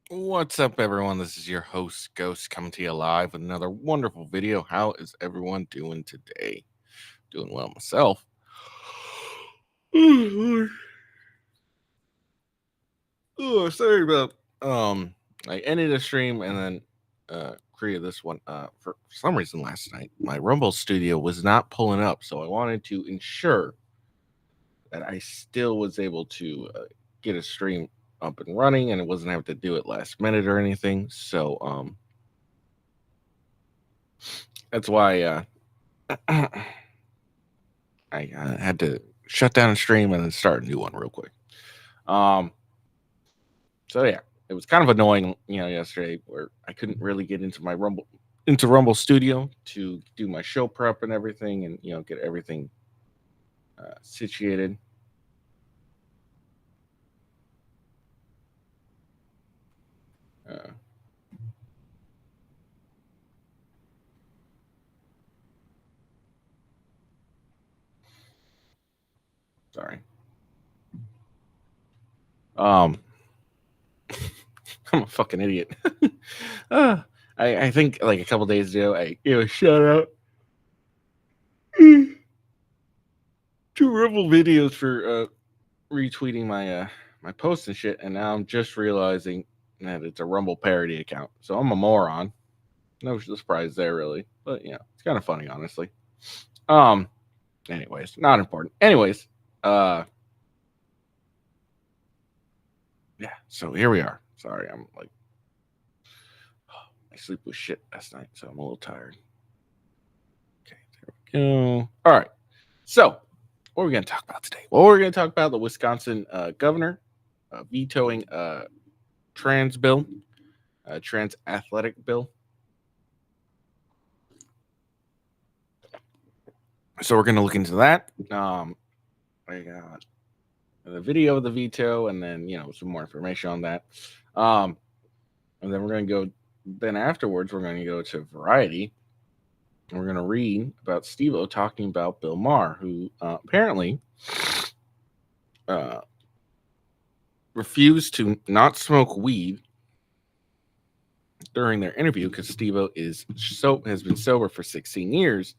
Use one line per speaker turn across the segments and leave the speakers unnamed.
What's up, everyone? This is your host, Ghost, coming to you live with another wonderful video. How is everyone doing today? Doing well myself. Oh, sorry about I ended the stream and then created this one. For some reason last night, my Rumble studio was not pulling up, so I wanted to ensure that I still was able to get a stream up and running, and it wasn't having to do it last minute or anything. So that's why I had to shut down a stream and then start a new one real quick. So yeah, it was kind of annoying, yesterday where I couldn't really get into my Rumble Studio to do my show prep and everything, and get everything situated. Sorry. I'm a fucking idiot. I think like a couple days ago, I gave a shout out to Rumble videos for retweeting my posts and shit, and now I'm just realizing that it's a Rumble parody account. So I'm a moron. No surprise there, really. But it's kind of funny, honestly. Anyways, not important. Anyways, yeah. So here we are. Sorry, I'm like, my sleep was shit last night, so I'm a little tired. Okay, there we go. All right. So, what are we going to talk about today? Well, we're going to talk about the Wisconsin governor vetoing a trans bill, a trans athletic bill. So we're going to look into that. I got the video of the veto, and then some more information on that. And then we're going to go. Then afterwards, we're going to go to Variety, and we're going to read about Steve-O talking about Bill Maher, who apparently refused to not smoke weed during their interview because Steve-O has been sober for 16 years.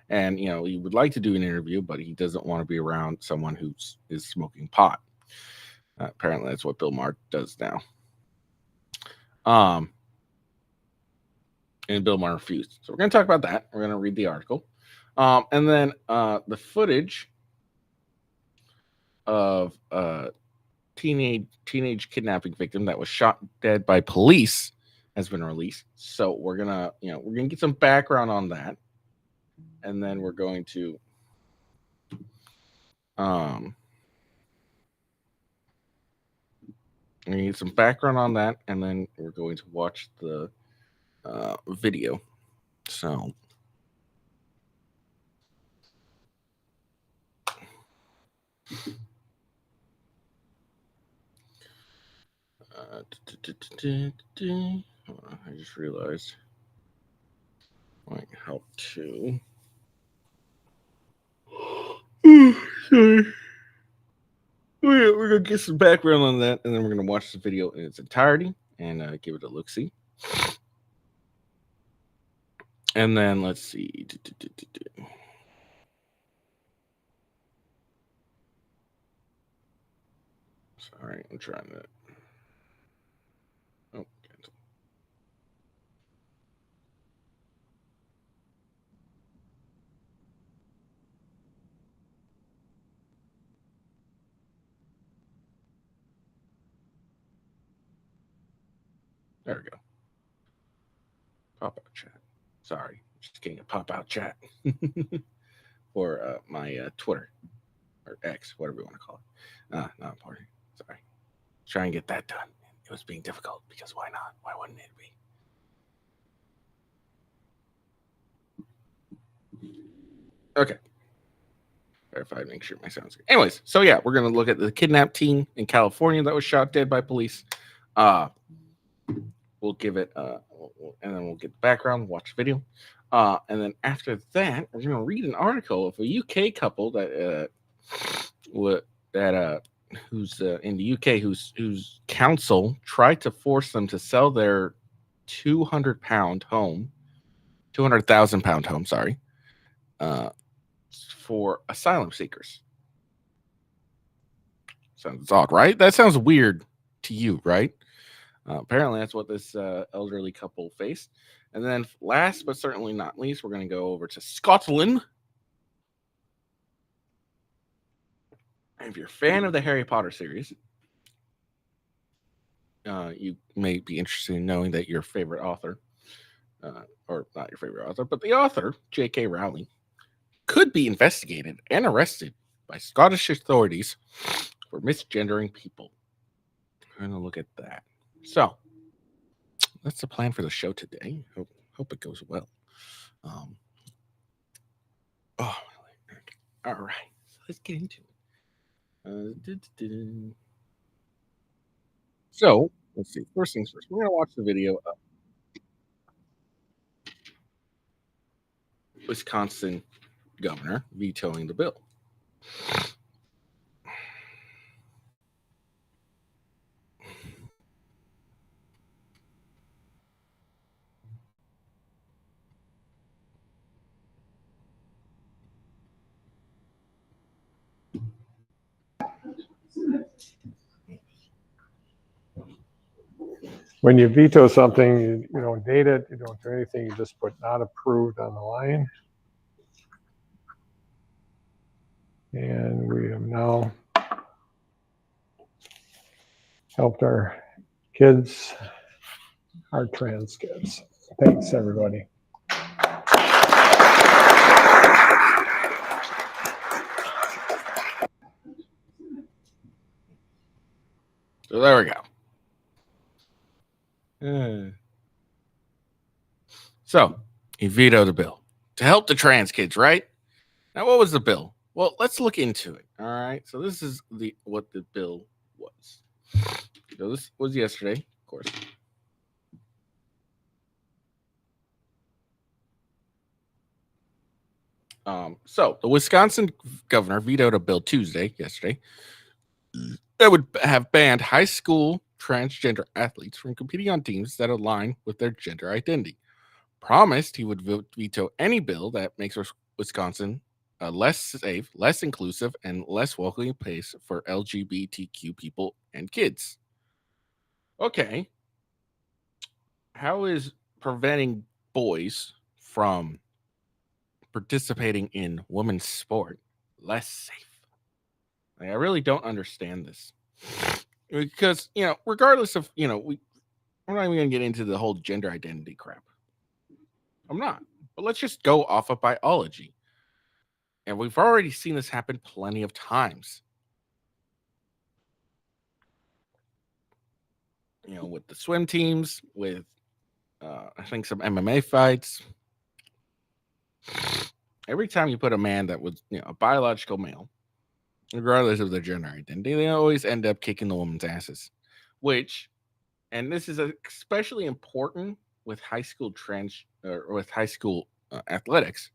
And he would like to do an interview, but he doesn't want to be around someone who is smoking pot. Apparently, that's what Bill Maher does now. And Bill Maher refused. So we're going to talk about that. We're going to read the article, and then the footage of a teenage kidnapping victim that was shot dead by police has been released. So we're gonna get some background on that. And then we're going to need some background on that, and then we're going to watch the video. So I just realized might help too. Sorry. We're gonna get some background on that, and then we're gonna watch the video in its entirety and give it a look-see. And then let's see. Sorry, I'm trying to. Oh, cancel. There we go. Pop out chat. Sorry, just getting a pop out chat for my Twitter or X, whatever you want to call it. Not important. Sorry. Try and get that done. It was being difficult because why not? Why wouldn't it be? Okay. Verified, make sure my sound's good. Anyways, so yeah, we're gonna look at the kidnapped teen in California that was shot dead by police. We'll give it and then we'll get the background, watch the video. And then after that, we're gonna read an article of a UK couple that who's in the UK, whose council tried to force them to sell their 200-pound home, 200,000-pound home, sorry, uh, for asylum seekers. Sounds odd, right? That sounds weird to you, right? Apparently, that's what this elderly couple faced. And then, last but certainly not least, we're going to go over to Scotland. If you're a fan of the Harry Potter series, you may be interested in knowing that your favorite author, or not your favorite author, but the author, J.K. Rowling, could be investigated and arrested by Scottish authorities for misgendering people. We're going to look at that. So, that's the plan for the show today. Hope it goes well. Oh, all right. So let's get into it. So let's see. First things first. We're gonna watch the video of Wisconsin governor vetoing the bill.
When you veto something, you don't date it, you don't do anything, you just put not approved on the line. And we have now helped our kids, our trans kids. Thanks, everybody.
So there we go. So he vetoed the bill to help the trans kids, right? Now, what was the bill? Well, let's look into it. All right. So this is what the bill was. So this was yesterday, of course. So the Wisconsin governor vetoed a bill yesterday, that would have banned high school transgender athletes from competing on teams that align with their gender identity. Promised he would veto any bill that makes Wisconsin a less safe, less inclusive, and less welcoming place for LGBTQ people and kids. Okay. How is preventing boys from participating in women's sport less safe? I really don't understand this. Because, regardless of, we're not even going to get into the whole gender identity crap. I'm not. But let's just go off of biology. And we've already seen this happen plenty of times. With the swim teams, with, I think, some MMA fights. Every time you put a man that was, a biological male, regardless of their gender identity, they always end up kicking the woman's asses. And this is especially important with high school athletics,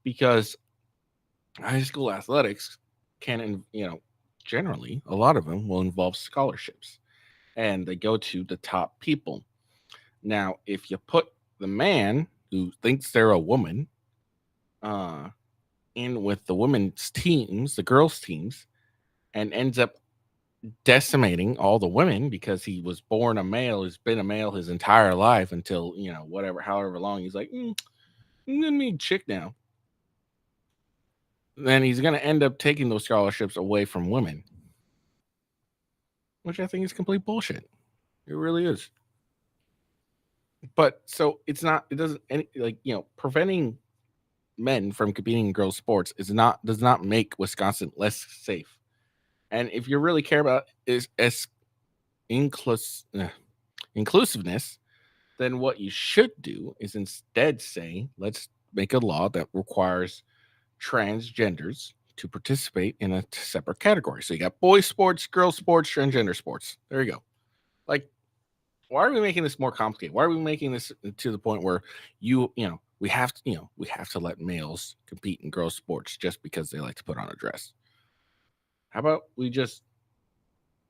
because high school athletics can, generally a lot of them will involve scholarships, and they go to the top people. Now, if you put the man who thinks they're a woman in with the women's teams, the girls' teams, and ends up decimating all the women because he was born a male, has been a male his entire life until, however long, he's like, I'm gonna need chick now. Then he's gonna end up taking those scholarships away from women, which I think is complete bullshit. It really is. But so it doesn't preventing men from competing in girls' sports does not make Wisconsin less safe. And if you really care about inclusiveness, then what you should do is instead say, let's make a law that requires transgenders to participate in a separate category. So you got boys sports, girls sports, transgender sports. There you go. Like, why are we making this more complicated? Why are we making this to the point where we have to let males compete in girls sports just because they like to put on a dress? How about we just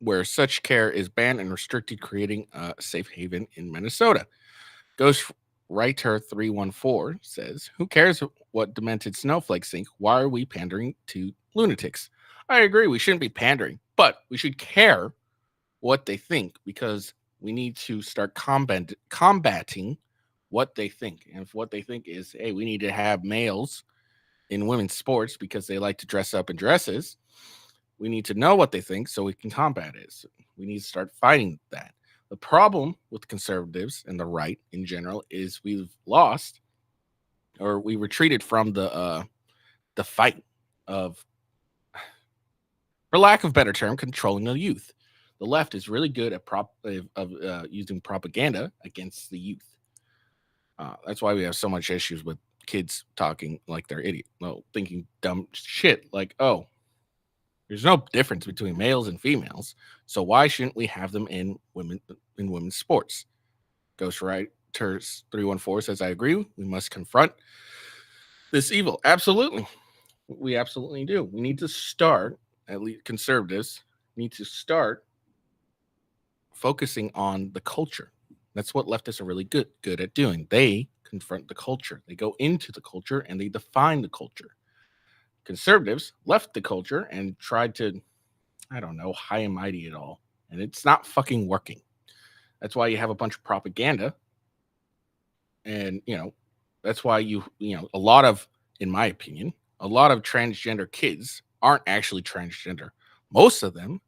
where such care is banned and restricted, creating a safe haven in Minnesota. Ghostwriter 314 says, "Who cares what demented snowflakes think? Why are we pandering to lunatics?" I agree, we shouldn't be pandering, but we should care what they think because we need to start combating what they think. And if what they think is, hey, we need to have males in women's sports because they like to dress up in dresses, we need to know what they think so we can combat it. So we need to start fighting that. The problem with conservatives and the right in general is we've lost or we retreated from the fight of, for lack of a better term, controlling the youth. The left is really good at using propaganda against the youth. That's why we have so much issues with kids talking like they're idiots, thinking dumb shit like, oh, there's no difference between males and females, so why shouldn't we have them in women's sports? Ghostwriter 314 says, I agree. We must confront this evil. Absolutely. We absolutely do. We need to start, at least conservatives need to start focusing on the culture. That's what leftists are really good at doing. They confront the culture. They go into the culture and they define the culture. Conservatives left the culture and tried to, I don't know, high and mighty it all. And it's not fucking working. That's why you have a bunch of propaganda. And, that's why a lot of, in my opinion, a lot of transgender kids aren't actually transgender. Most of them,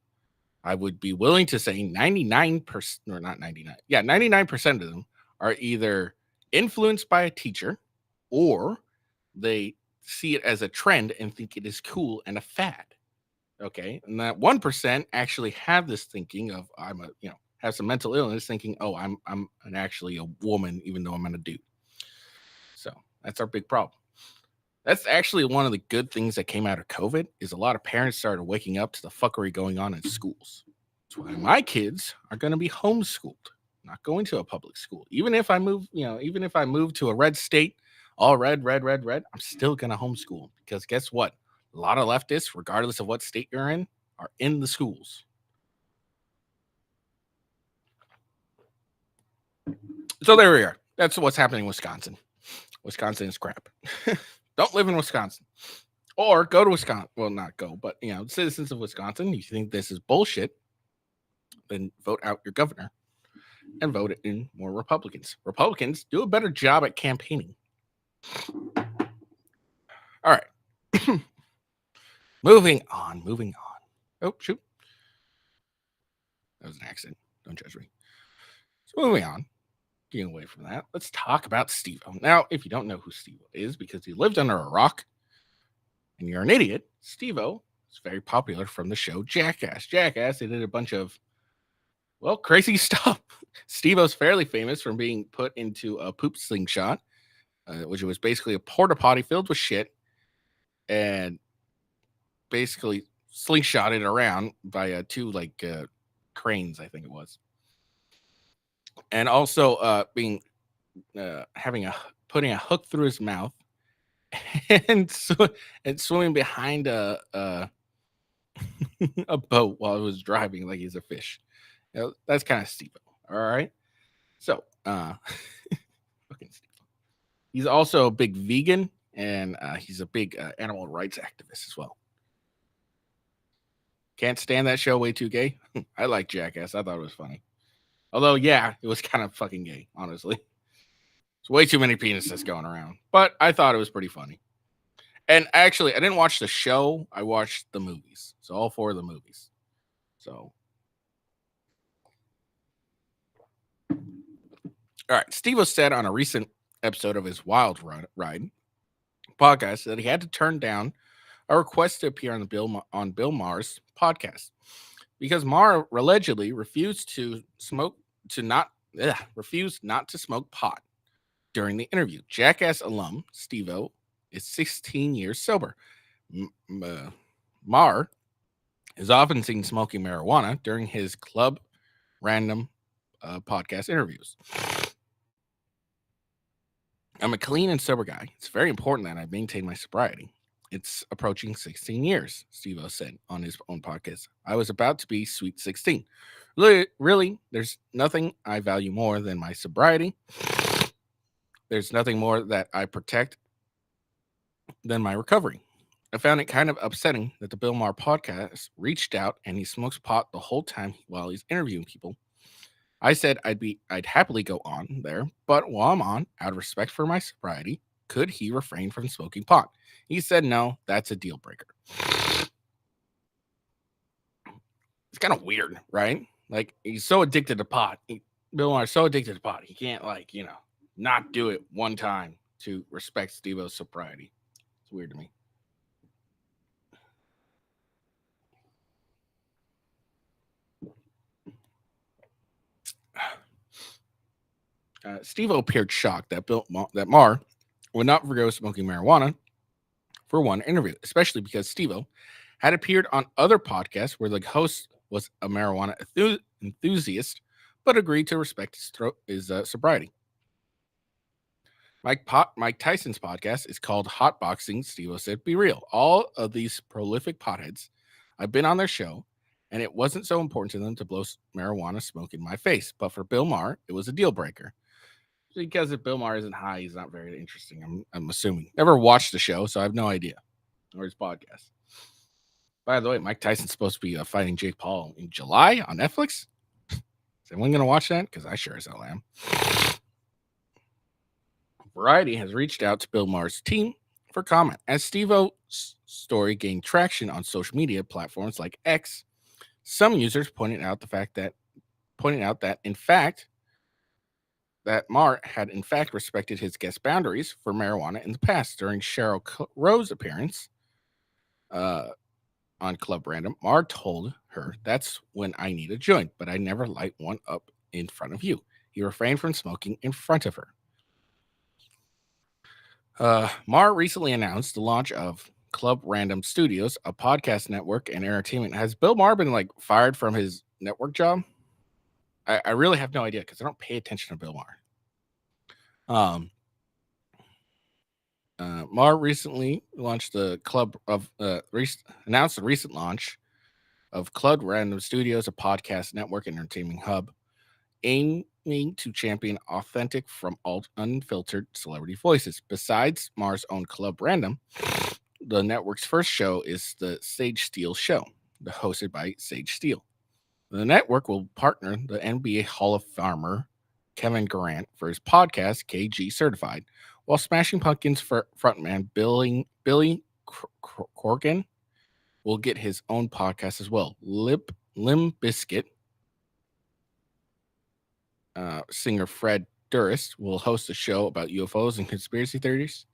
I would be willing to say 99%, or not 99, 99% of them are either influenced by a teacher or they see it as a trend and think it is cool and a fad. Okay. And that 1% actually have this thinking of, have some mental illness thinking, oh, I'm actually a woman, even though I'm a dude. So that's our big problem. That's actually one of the good things that came out of COVID is a lot of parents started waking up to the fuckery going on in schools. That's why my kids are going to be homeschooled, not going to a public school. Even if I move, to a red state, all red, I'm still going to homeschool because guess what? A lot of leftists, regardless of what state you're in, are in the schools. So there we are. That's what's happening in Wisconsin. Wisconsin is crap. Don't live in Wisconsin. Or go to Wisconsin. Well, not go, but, citizens of Wisconsin, you think this is bullshit, then vote out your governor and vote in more Republicans. Republicans do a better job at campaigning. All right. Moving on. Oh, shoot. That was an accident. Don't judge me. So moving on. Getting away from that, let's talk about Steve-O. Now, if you don't know who Steve-O is because he lived under a rock and you're an idiot, Steve-O is very popular from the show Jackass. Jackass, they did a bunch of, crazy stuff. Steve-O's fairly famous from being put into a poop slingshot, which was basically a porta potty filled with shit and basically slingshotted around by two cranes, I think it was. And also putting a hook through his mouth and swimming behind a boat while it was driving like he's a fish. That's kind of Steve-O. All right. So fucking Steve-O. He's also a big vegan and he's a big animal rights activist as well. Can't stand that show, way too gay. I like Jackass. I thought it was funny. Although, yeah, it was kind of fucking gay, honestly. It's way too many penises going around. But I thought it was pretty funny. And actually, I didn't watch the show. I watched the movies. So all 4 of the movies. So. All right. Steve-O said on a recent episode of his Wild Ride podcast that he had to turn down a request to appear on Bill Maher's podcast because Maher allegedly refused not to smoke pot during the interview. Jackass alum Steve-O is 16 years sober. Maher is often seen smoking marijuana during his Club Random podcast interviews. I'm a clean and sober guy. It's very important that I maintain my sobriety. It's approaching 16 years, Steve-O said on his own podcast. I was about to be sweet 16. Really, there's nothing I value more than my sobriety. There's nothing more that I protect than my recovery. I found it kind of upsetting that the Bill Maher podcast reached out and he smokes pot the whole time while he's interviewing people. I said I'd happily go on there, but while I'm on, out of respect for my sobriety, could he refrain from smoking pot? He said no, that's a deal breaker. It's kind of weird, right? Like he's so addicted to pot. Bill Maher's so addicted to pot, he can't not do it one time to respect Steve-O's sobriety. It's weird to me. Steve-O appeared shocked that Maher would not forgo smoking marijuana for one interview, especially because Steve-O had appeared on other podcasts where the host was a marijuana enthusiast, but agreed to respect his sobriety. Mike Tyson's podcast is called Hotboxing. Steve-O said, "Be real. All of these prolific potheads, I've been on their show, and it wasn't so important to them to blow marijuana smoke in my face. But for Bill Maher, it was a deal breaker." Because if Bill Maher isn't high, he's not very interesting. I'm assuming. Never watched the show, so I have no idea, or his podcast. By the way, Mike Tyson's supposed to be fighting Jake Paul in July on Netflix. Is anyone going to watch that? Because I sure as hell am. Variety has reached out to Bill Maher's team for comment. As Steve-O's story gained traction on social media platforms like X, some users pointed out that in fact that Maher had in fact respected his guest boundaries for marijuana in the past. During Sheryl Crow's appearance on Club Random, Maher told her, "That's when I need a joint, but I never light one up in front of you." He refrained from smoking in front of her. Maher recently announced the launch of Club Random Studios, a podcast network and entertainment. Has Bill Maher been fired from his network job? I really have no idea because I don't pay attention to Bill Maher. Maher recently launched announced the recent launch of Club Random Studios, a podcast network and entertainment hub aiming to champion authentic from unfiltered celebrity voices. Besides Maher's own Club Random, the network's first show is the Sage Steele Show, hosted by Sage Steele. The network will partner the NBA Hall of Famer Kevin Durant for his podcast, KG Certified, while Smashing Pumpkins frontman Billy Corgan will get his own podcast as well. Limp Bizkit singer Fred Durst will host a show about UFOs and conspiracy theories.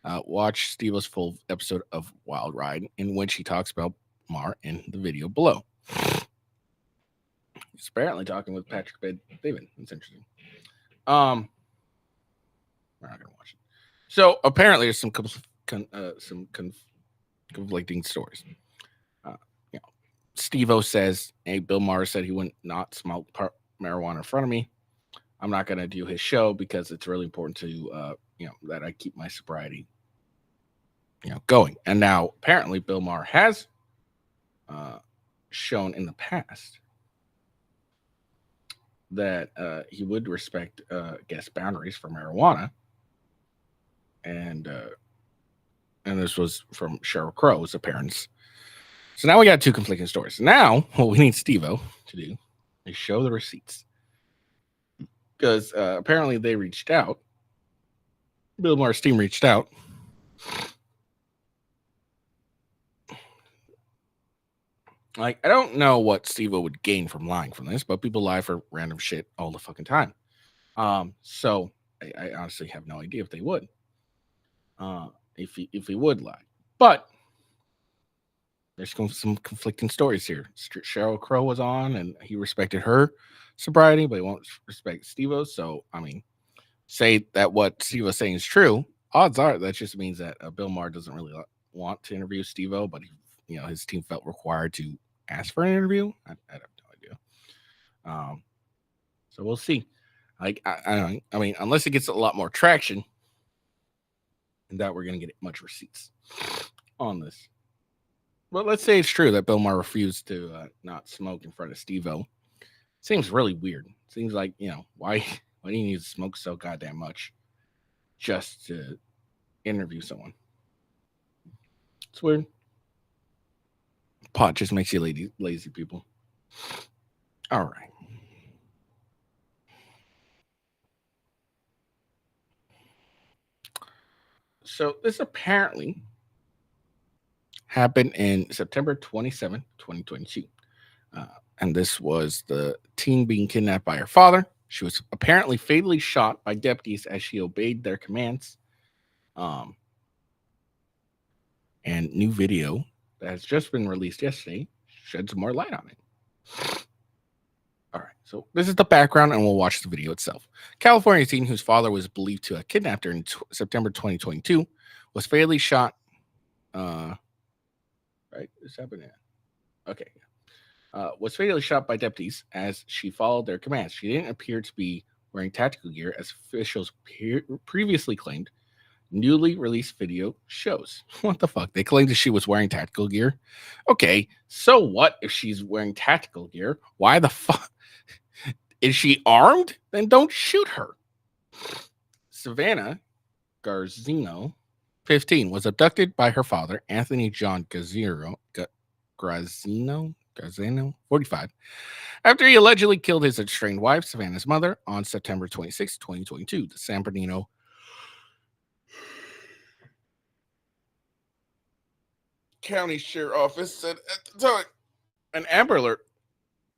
Watch Steve-O's full episode of Wild Ride, in which he talks about Maher in the video below. He's apparently talking with Patrick Bet-David. That's interesting. We're not gonna watch it. So apparently, there's some conflicting stories. Steve-O says, "Hey, Bill Maher said he would not smoke marijuana in front of me. I'm not gonna do his show because it's really important to that I keep my sobriety going." And now apparently, Bill Maher has shown in the past that he would respect guest boundaries for marijuana, and this was from Sheryl Crow's appearance. So now we got two conflicting stories. Now what we need Steve-O to do is show the receipts, because apparently they reached out. Bill Maher's team reached out. I don't know what Steve-O would gain from lying from this, but people lie for random shit all the fucking time. So I honestly have no idea if they would. If he would lie, but there's some conflicting stories here. Sheryl Crow was on, and he respected her sobriety, but he won't respect Steve-O's. So I mean, say that what Steve-O's saying is true. Odds are that just means that Bill Maher doesn't really want to interview Steve-O, but his team felt required to ask for an interview. I have no idea. So we'll see. I mean, unless it gets a lot more traction, and that we're going to get much receipts on this. But let's say it's true that Bill Maher refused to not smoke in front of Steve-O. Seems really weird. Seems like, why do you need to smoke so goddamn much just to interview someone? It's weird. Pot just makes you lazy people. All right. So this apparently happened in September 27, 2022. And this was the teen being kidnapped by her father. She was apparently fatally shot by deputies as she obeyed their commands. And new video that has just been released yesterday sheds more light on it. All right, so this is the background, and we'll watch the video itself. California teen whose father was believed to have kidnapped her in September 2022 was fatally shot. Right, this happened. Okay. Was fatally shot by deputies as she followed their commands. She didn't appear to be wearing tactical gear, as officials previously claimed. Newly released video shows. What the fuck? They claimed that she was wearing tactical gear. Okay, so what if she's wearing tactical gear? Why the fuck? Is she armed? Then don't shoot her. Savannah Garzino, 15, was abducted by her father, Anthony John Grazino, 45, after he allegedly killed his estranged wife, Savannah's mother, on September 26, 2022. The San Bernardino County Sheriff Office said at the time an Amber Alert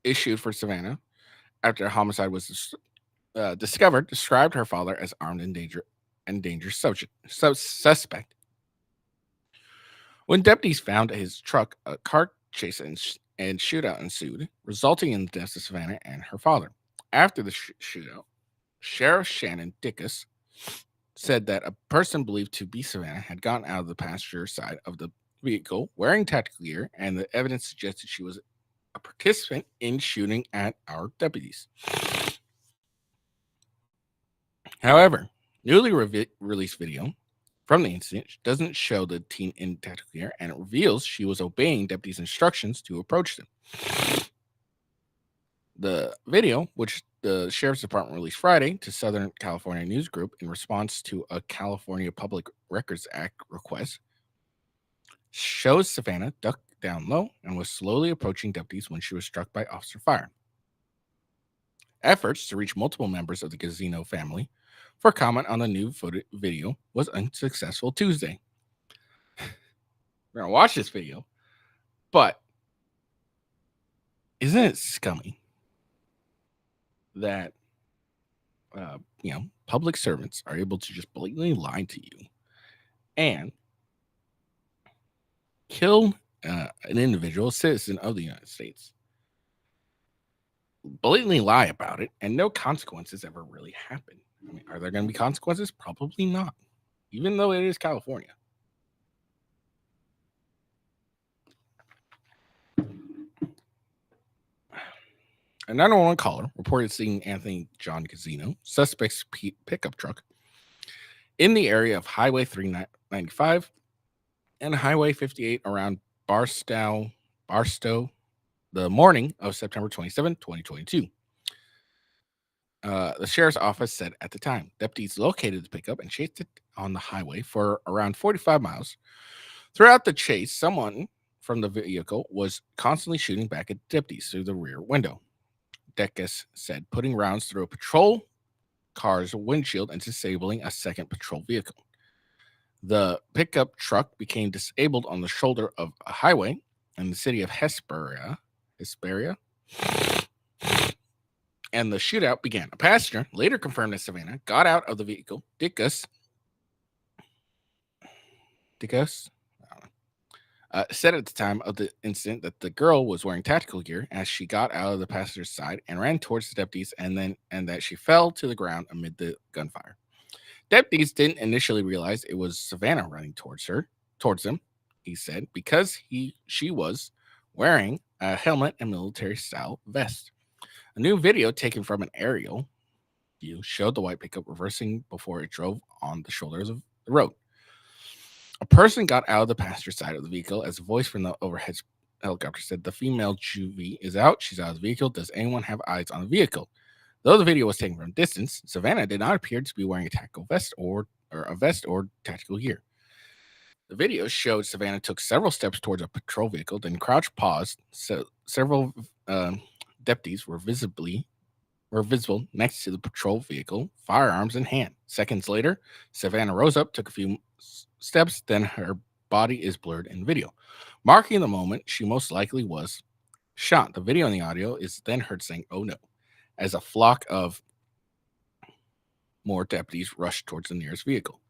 issued for Savannah after a homicide was discovered, described her father as armed and dangerous suspect. When deputies found his truck, a car chase and shootout ensued, resulting in the deaths of Savannah and her father. After the shootout, Sheriff Shannon Dickus said that a person believed to be Savannah had gotten out of the passenger side of the vehicle wearing tactical gear, and the evidence suggested she was a participant in shooting at our deputies. However, newly released video from the incident doesn't show the teen in tactical gear, and it reveals she was obeying deputies' instructions to approach them. The video, which the Sheriff's Department released Friday to Southern California News Group in response to a California Public Records Act request, shows Savannah ducked down low and was slowly approaching deputies when she was struck by officer fire. Efforts to reach multiple members of the Gazzino family for comment on the new video was unsuccessful Tuesday. We're going to watch this video, but isn't it scummy that, public servants are able to just blatantly lie to you and kill an individual, citizen of the United States, blatantly lie about it, and no consequences ever really happen? I mean, are there going to be consequences? Probably not, even though it is California. A 911 caller reported seeing Anthony John Gazzino, suspect's pickup truck, in the area of Highway 395 and Highway 58 around Barstow, the morning of September 27, 2022. The sheriff's office said at the time, deputies located the pickup and chased it on the highway for around 45 miles. Throughout the chase, someone from the vehicle was constantly shooting back at deputies through the rear window. Dickus said, putting rounds through a patrol car's windshield and disabling a second patrol vehicle. The pickup truck became disabled on the shoulder of a highway in the city of Hesperia, and the shootout began. A passenger later confirmed that Savannah got out of the vehicle. Dickus said at the time of the incident that the girl was wearing tactical gear as she got out of the passenger's side and ran towards the deputies, and that she fell to the ground amid the gunfire. Deputies didn't initially realize it was Savannah running towards them, he said, because she was wearing a helmet and military-style vest. A new video taken from an aerial view showed the white pickup reversing before it drove on the shoulders of the road. A person got out of the passenger side of the vehicle as a voice from the overhead helicopter said, "The female juvie is out. She's out of the vehicle. Does anyone have eyes on the vehicle?" Though the video was taken from a distance, Savannah did not appear to be wearing a tactical vest or tactical gear. The video showed Savannah took several steps towards a patrol vehicle, then crouched, paused. So several deputies were visible next to the patrol vehicle, firearms in hand. Seconds later, Savannah rose up, took a few steps, then her body is blurred in video, marking the moment she most likely was shot. The video and the audio is then heard saying, "Oh no," as a flock of more deputies rushed towards the nearest vehicle.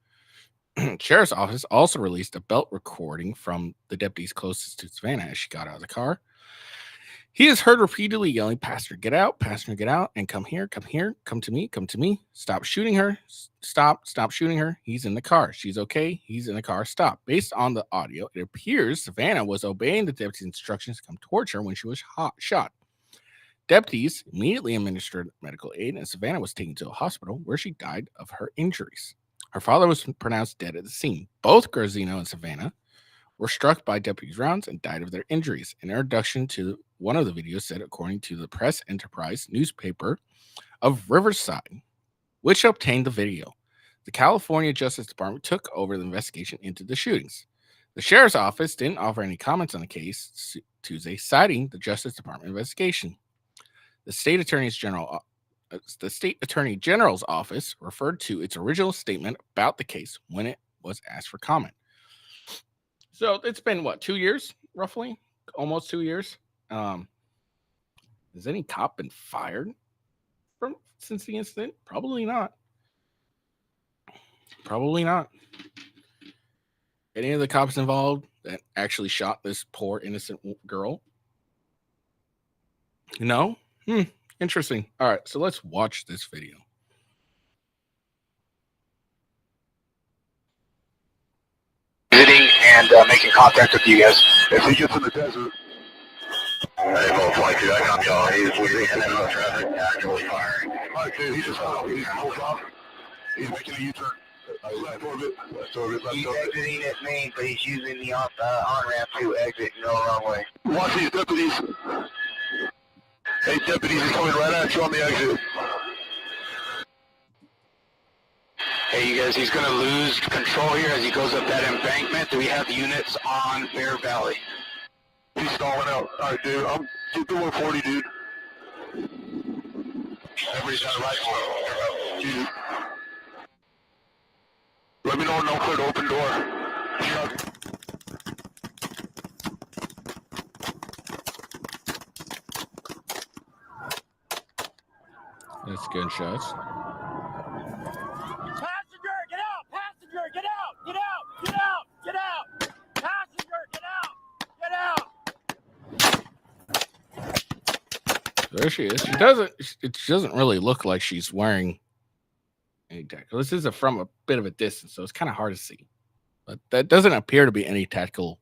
Sheriff's office also released a belt recording from the deputies closest to Savannah as she got out of the car. He is heard repeatedly yelling, "Passenger, get out, and come here, come to me, stop shooting her, stop shooting her, he's in the car, she's okay, he's in the car, stop." Based on the audio, it appears Savannah was obeying the deputy's instructions to come towards her when she was shot. Deputies immediately administered medical aid, and Savannah was taken to a hospital where she died of her injuries. Her father was pronounced dead at the scene. Both Garzino and Savannah were struck by deputies' rounds and died of their injuries. An introduction to one of the videos said, according to the Press Enterprise newspaper of Riverside, which obtained the video, the California Justice Department took over the investigation into the shootings. The sheriff's office didn't offer any comments on the case Tuesday, citing the Justice Department investigation. The state attorney general's office referred to its original statement about the case when it was asked for comment. So it's been 2 years, roughly, almost 2 years. Has any cop been fired since the incident? Probably not. Any of the cops involved that actually shot this poor innocent girl? No? Interesting. All right, so let's watch this video.
Visiting and making contact with you guys. If he gets in the desert, hey, most likely I got y'all. He's leaving and then no traffic actively firing. Alright, dude, he just stopped. He's pulled off. He's making a U-turn. Left orbit. He's exiting at main, but he's using the on-ramp to exit and go the wrong way. Watch these deputies. Hey, deputies, he's coming right at you on the exit. Hey, you guys, he's going to lose control here as he goes up that embankment. Do we have units on Bear Valley? He's stalling out. All right, dude, I'm get the 140, dude. Everybody's on the right. Dude. Let me know when no clear to open door.
That's gunshots.
Passenger, get out! Passenger, get out! Get out! Get out! Get out! Passenger, get out! Get out!
There she is. It doesn't really look like she's wearing any tactical. This is from a bit of a distance, so it's kind of hard to see. But that doesn't appear to be any tactical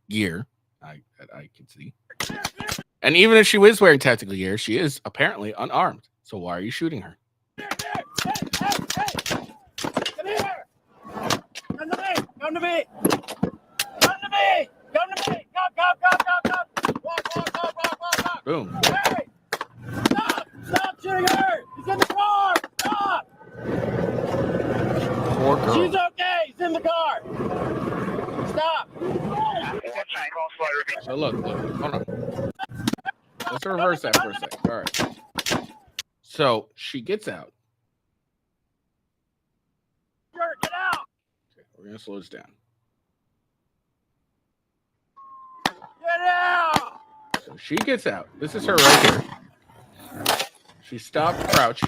gear that I can see. And even if she was wearing tactical gear, she is apparently unarmed. So why are you shooting her?
Hey! Come here! Come to me! Come to me! Come to me! Come to me! Come! Walk!
Boom.
Hey! Stop shooting her! He's in the car! Stop!
Poor girl.
She's okay! He's in the car! Stop!
So look, hold on. Let's reverse that for a second. All right. So she gets out.
Get out!
Okay, we're gonna slow this down.
Get out!
So she gets out. This is her right here. She stopped, crouch,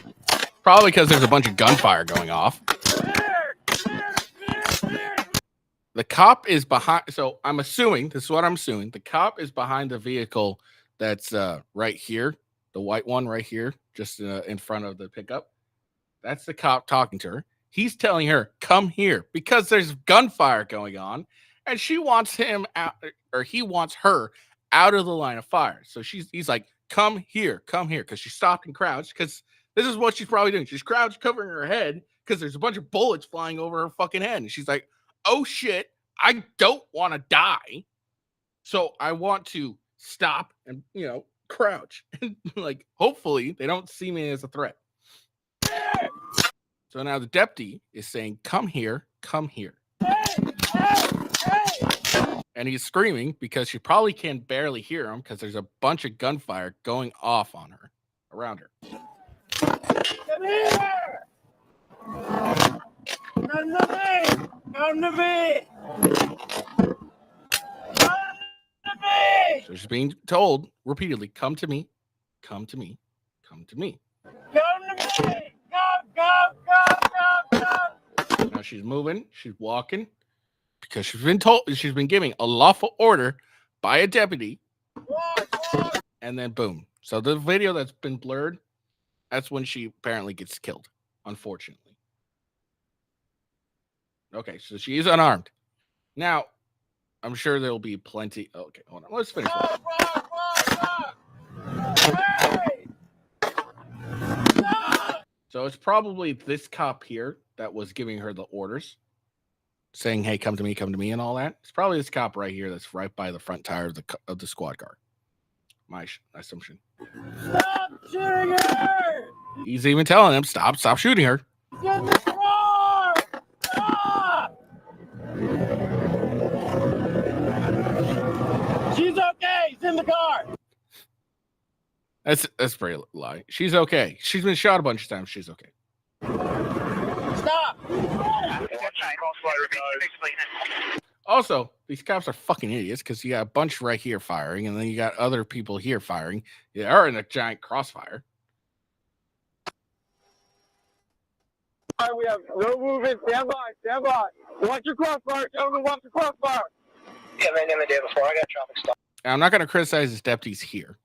probably because there's a bunch of gunfire going off. The cop is behind. So I'm assuming, this is what I'm assuming. The cop is behind the vehicle that's right here. The white one right here, just in front of the pickup. That's the cop talking to her. He's telling her, come here, because there's gunfire going on. And she wants him out, or he wants her out of the line of fire. So he's like, come here, because she stopped and crouched, because this is what she's probably doing. She's crouched, covering her head, because there's a bunch of bullets flying over her fucking head. And she's like, oh shit, I don't want to die. So I want to stop and, crouch. Like, hopefully they don't see me as a threat. So now the deputy is saying, come here, come here. And he's screaming because she probably can barely hear him because there's a bunch of gunfire going off on her, around her.
Come here! Come to me! Come to me! Come to me!
So she's being told repeatedly, come to me, come to me, come to me.
Come to me! Come!
Now she's moving, she's walking, because she's been giving a lawful order by a deputy,
Walk!
and then boom. So the video that's been blurred, that's when she apparently gets killed, unfortunately. Okay, so she is unarmed. Now, I'm sure there'll be plenty. Okay, hold on. Let's finish.
Hey!
So it's probably this cop here that was giving her the orders, saying, "Hey, come to me," and all that. It's probably this cop right here that's right by the front tire of the squad car. My assumption.
Stop shooting her!
He's even telling him, "Stop shooting her."
Get in the car! Stop! She's okay. She's in the car.
That's pretty lie. She's okay. She's been shot a bunch of times. She's okay.
Stop.
Also, these cops are fucking idiots because you got a bunch right here firing, and then you got other people here firing. They are in a giant crossfire.
All right, we have no movement. Stand by. Stand by. Watch your crossfire. Gentlemen, watch your crossfire.
Yeah, man, the day before I got traffic stop.
And I'm not going to criticize his deputies here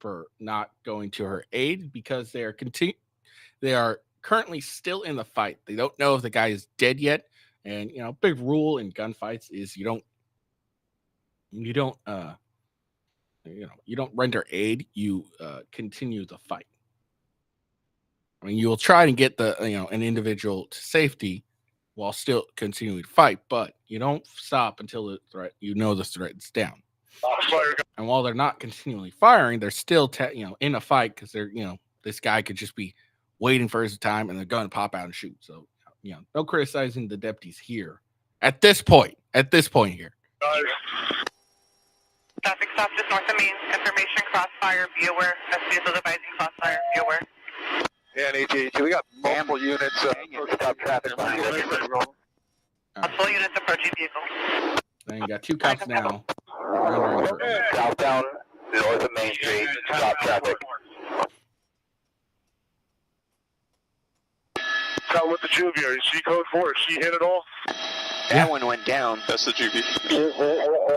for not going to her aid because they are currently still in the fight. They don't know if the guy is dead yet. And big rule in gunfights is you don't render aid. You continue the fight. I mean, you will try and get an individual to safety while still continuing to fight, but you don't stop until the threat is down. And while they're not continually firing, they're still in a fight because they're this guy could just be waiting for his time and they're going to pop out and shoot. So no criticizing the deputies here at this point here.
Traffic stop just north of Main. Information crossfire. Be aware. Vehicle advising crossfire. Be aware.
Yeah, and AT&T, we got multiple units stop traffic.
Multiple units approaching vehicle.
Then you got two cops now.
Southbound, north of Main Street, stop traffic.
Tell with the juvia. Is she code 4? Is she hit it all?
That one went down. That's the juvie.
Vehicle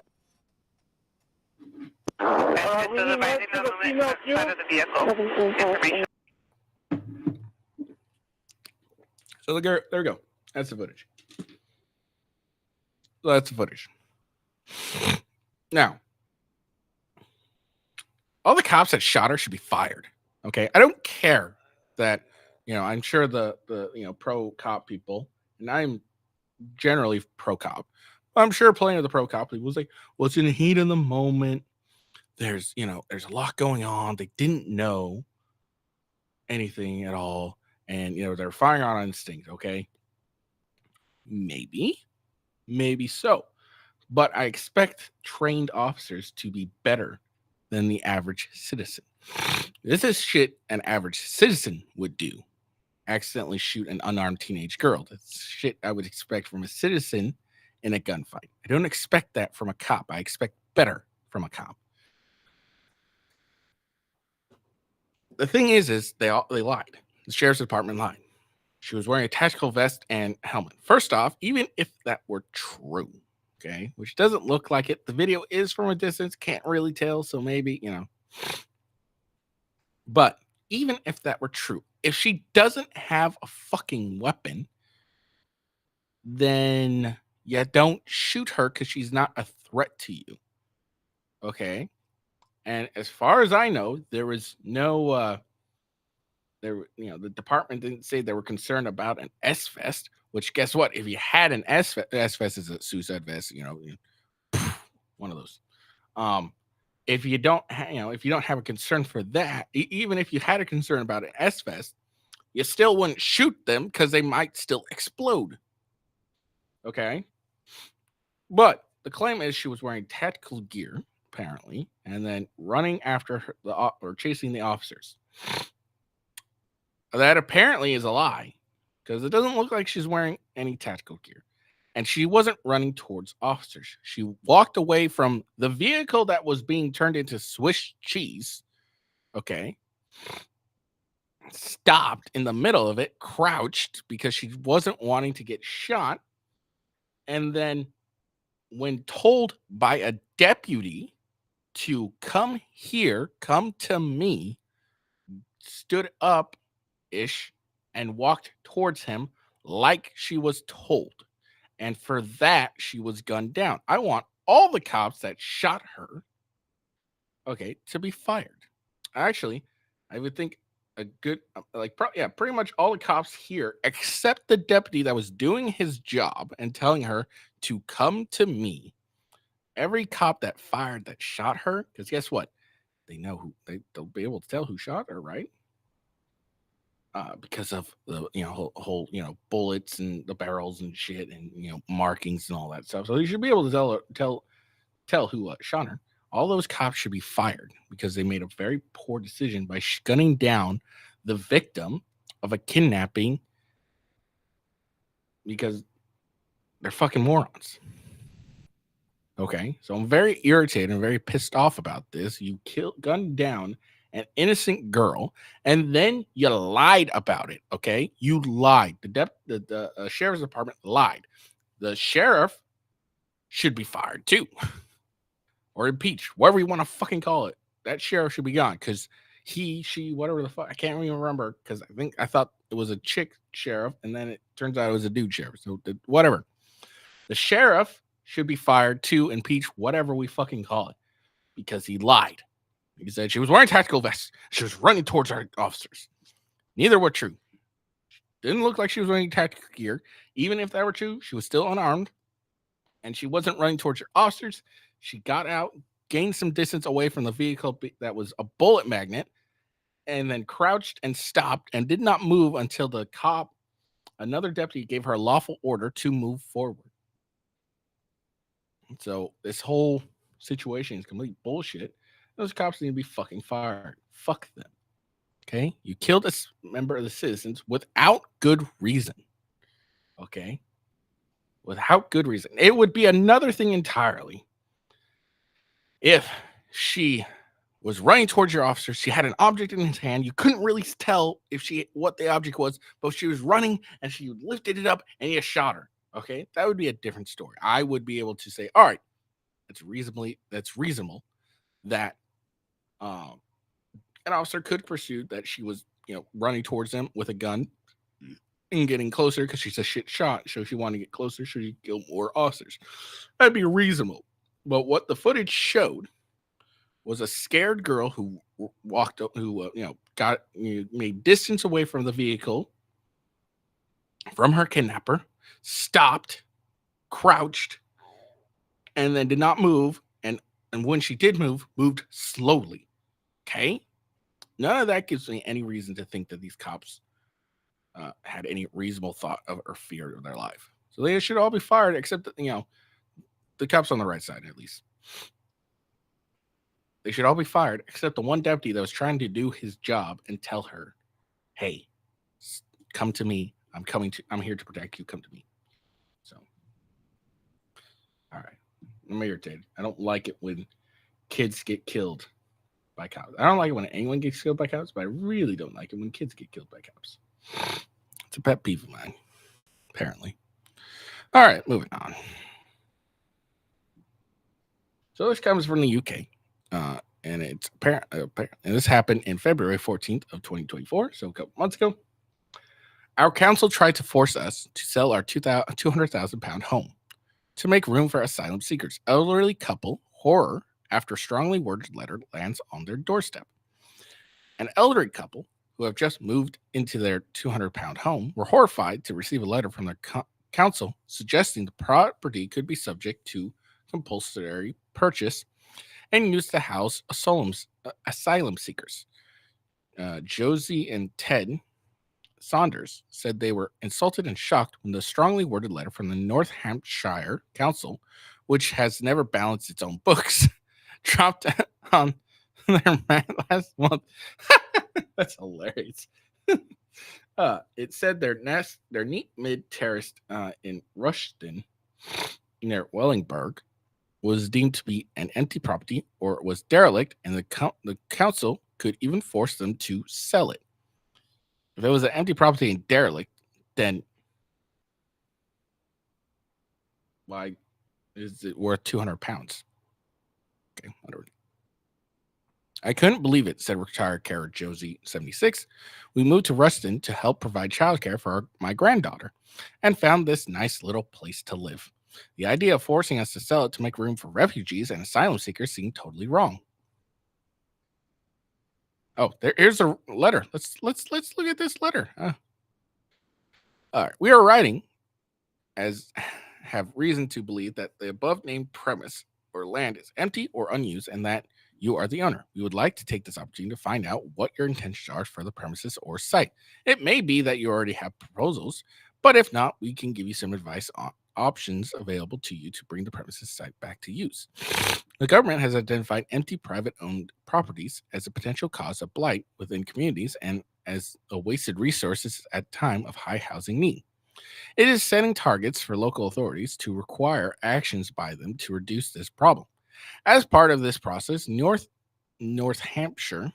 advising no movement outside of the vehicle. Information.
So there we go. That's the footage. So that's the footage. Now, all the cops that shot her should be fired. Okay, I don't care that I'm sure the pro cop people, and I'm generally pro cop. I'm sure plenty of the pro cop people was like, well, it's in the heat of the moment. There's a lot going on. They didn't know anything at all. And, they're firing on instinct, okay? Maybe so. But I expect trained officers to be better than the average citizen. This is shit an average citizen would do. Accidentally shoot an unarmed teenage girl. That's shit I would expect from a citizen in a gunfight. I don't expect that from a cop. I expect better from a cop. The thing is they lied. The sheriff's department lied. She was wearing a tactical vest and helmet. First off, even if that were true, okay, which doesn't look like it. The video is from a distance. Can't really tell. So maybe, But even if that were true, if she doesn't have a fucking weapon, then don't shoot her because she's not a threat to you. Okay? And as far as I know, there was no the department didn't say they were concerned about an S vest. Which, guess what? If you had an S vest is a suicide vest. One of those. If you don't, if you don't have a concern for that, even if you had a concern about an S vest, you still wouldn't shoot them because they might still explode. Okay. But the claim is she was wearing tactical gear, apparently, and then running after her, or chasing the officers. That apparently is a lie because it doesn't look like she's wearing any tactical gear. And she wasn't running towards officers. She walked away from the vehicle that was being turned into Swiss cheese. Okay. Stopped in the middle of it, crouched because she wasn't wanting to get shot. And then, when told by a deputy to come here, come to me, stood up ish and walked towards him like she was told. And for that, she was gunned down. I want all the cops that shot her, okay, to be fired. Actually, I would think a good, pretty much all the cops here, except the deputy that was doing his job and telling her to come to me. Every cop that fired that shot her, because guess what? They know who, they'll be able to tell who shot her, right? Because of the whole bullets and the barrels and shit and markings and all that stuff. So you should be able to tell who shot her. All those cops should be fired because they made a very poor decision by gunning down the victim of a kidnapping because they're fucking morons. Okay, so I'm very irritated and very pissed off about this. You gunned down an innocent girl, and then you lied about it. Okay, you lied. The sheriff's department lied. The sheriff should be fired too, or impeached, whatever you want to fucking call it. That sheriff should be gone because she, whatever the fuck, I can't even remember because I thought it was a chick sheriff, and then it turns out it was a dude sheriff. So whatever. The sheriff should be fired too, impeached, whatever we fucking call it, because he lied. He said she was wearing tactical vests. She was running towards our officers. Neither were true. Didn't look like she was wearing tactical gear. Even if that were true, she was still unarmed, and she wasn't running towards her officers. She got out, gained some distance away from the vehicle that was a bullet magnet, and then crouched and stopped and did not move until the cop, another deputy, gave her a lawful order to move forward. So this whole situation is complete bullshit. Those cops need to be fucking fired. Fuck them. Okay? You killed a member of the citizens without good reason. Okay? Without good reason. It would be another thing entirely if she was running towards your officers. She had an object in his hand. You couldn't really tell what the object was, but she was running and she lifted it up and you shot her. Okay, that would be a different story. I would be able to say, all right, that's reasonable that an officer could pursue that she was, running towards them with a gun and getting closer because she's a shit shot. So she wanted to get closer so she could kill more officers. That'd be reasonable. But what the footage showed was a scared girl who walked up, who made distance away from the vehicle, from her kidnapper, stopped, crouched, and then did not move. And when she did move, moved slowly. Okay? None of that gives me any reason to think that these cops had any reasonable thought of or fear of their life. So they should all be fired, except that, the cops on the right side, at least. They should all be fired, except the one deputy that was trying to do his job and tell her, hey, come to me. I'm here to protect you. Come to me. So, all right. I'm irritated. I don't like it when kids get killed by cops. I don't like it when anyone gets killed by cops, but I really don't like it when kids get killed by cops. It's a pet peeve of mine, apparently. All right, moving on. So this comes from the UK, and it's apparent, and this happened in February 14th of 2024, so a couple months ago. Our council tried to force us to sell our £200,000 home to make room for asylum seekers. Elderly couple, horror, after strongly worded letter lands on their doorstep. An elderly couple who have just moved into their 200-pound home, were horrified to receive a letter from their council suggesting the property could be subject to compulsory purchase and used to house asylum seekers. Josie and Ted Saunders said they were insulted and shocked when the strongly worded letter from the North Hampshire Council, which has never balanced its own books, dropped on their mat last month. That's hilarious. It said their neat mid-terrace in Rushton, near Wellingburg, was deemed to be an empty property or was derelict, and the council could even force them to sell it. If it was an empty property and derelict, then why is it worth 200 pounds? Okay, whatever. I couldn't believe it, said retired carer Josie, 76. We moved to Ruston to help provide childcare for my granddaughter and found this nice little place to live. The idea of forcing us to sell it to make room for refugees and asylum seekers seemed totally wrong. Oh, here's a letter. Let's look at this letter. All right, we are writing as have reason to believe that the above named premise or land is empty or unused and that you are the owner. We would like to take this opportunity to find out what your intentions are for the premises or site. It may be that you already have proposals, but if not, we can give you some advice on options available to you to bring the premises site back to use. The government has identified empty private-owned properties as a potential cause of blight within communities and as a wasted resources at time of high housing need. It is setting targets for local authorities to require actions by them to reduce this problem. As part of this process, North Hampshire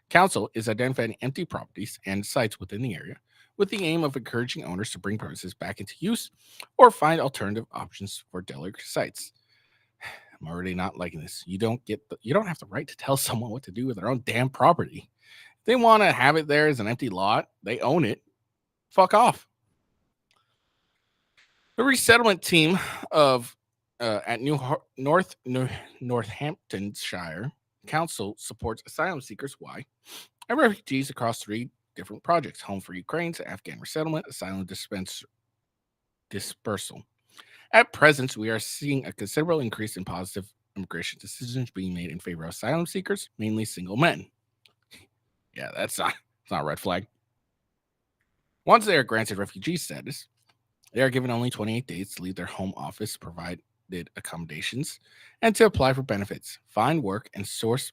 Council is identifying empty properties and sites within the area with the aim of encouraging owners to bring premises back into use or find alternative options for derelict sites. I'm already not liking this. You don't have the right to tell someone what to do with their own damn property. If they want to have it there as an empty lot, they own it. Fuck off. The resettlement team of at Northamptonshire Council supports asylum seekers, and refugees across 3 different projects: Home for Ukraine's Afghan Resettlement, Asylum Dispersal. At present, we are seeing a considerable increase in positive immigration decisions being made in favor of asylum seekers, mainly single men. Yeah, it's not a red flag. Once they are granted refugee status, they are given only 28 days to leave their home office, provided accommodations, and to apply for benefits, find work, and source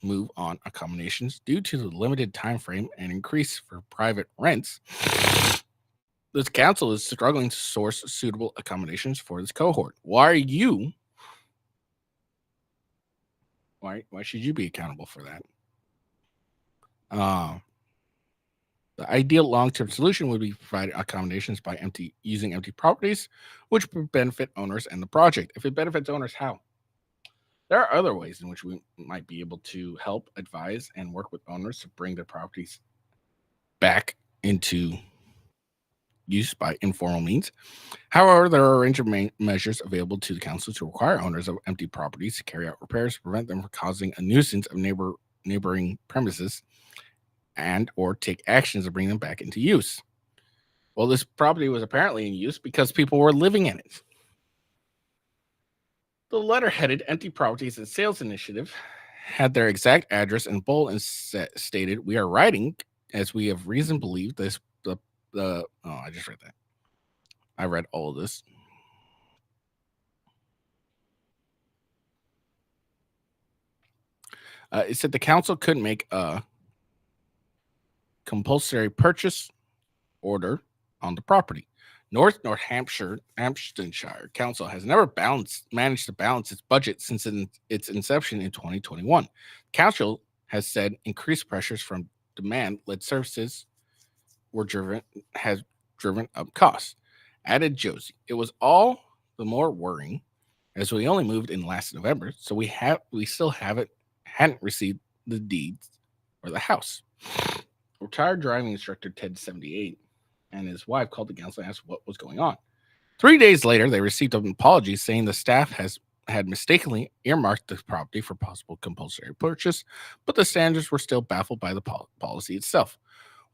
move on accommodations. Due to the limited time frame and increase for private rents, this council is struggling to source suitable accommodations for this cohort. Why should you be accountable for that? The ideal long-term solution would be providing accommodations by using empty properties, which would benefit owners and the project. If it benefits owners, how? There are other ways in which we might be able to help, advise, and work with owners to bring their properties back into use by informal means. However, there are a range of measures available to the council to require owners of empty properties to carry out repairs to prevent them from causing a nuisance of neighboring premises and or take actions to bring them back into use. Well, this property was apparently in use because people were living in it. The letter headed Empty Properties and Sales Initiative had their exact address in bold and stated, "We are writing as we have reason to believe this." I just read that. I read all of this. It said the council couldn't make a compulsory purchase order on the property. Northamptonshire Council has never managed to balance its budget since its inception in 2021. Council has said increased pressures from demand-led services has driven up costs. Added Josie, it was all the more worrying as we only moved in last November, so we still hadn't received the deeds or the house. Retired driving instructor Ted, 78, and his wife called the council and asked what was going on. 3 days later, they received an apology saying the staff has had mistakenly earmarked the property for possible compulsory purchase, but the Sanders were still baffled by the policy itself.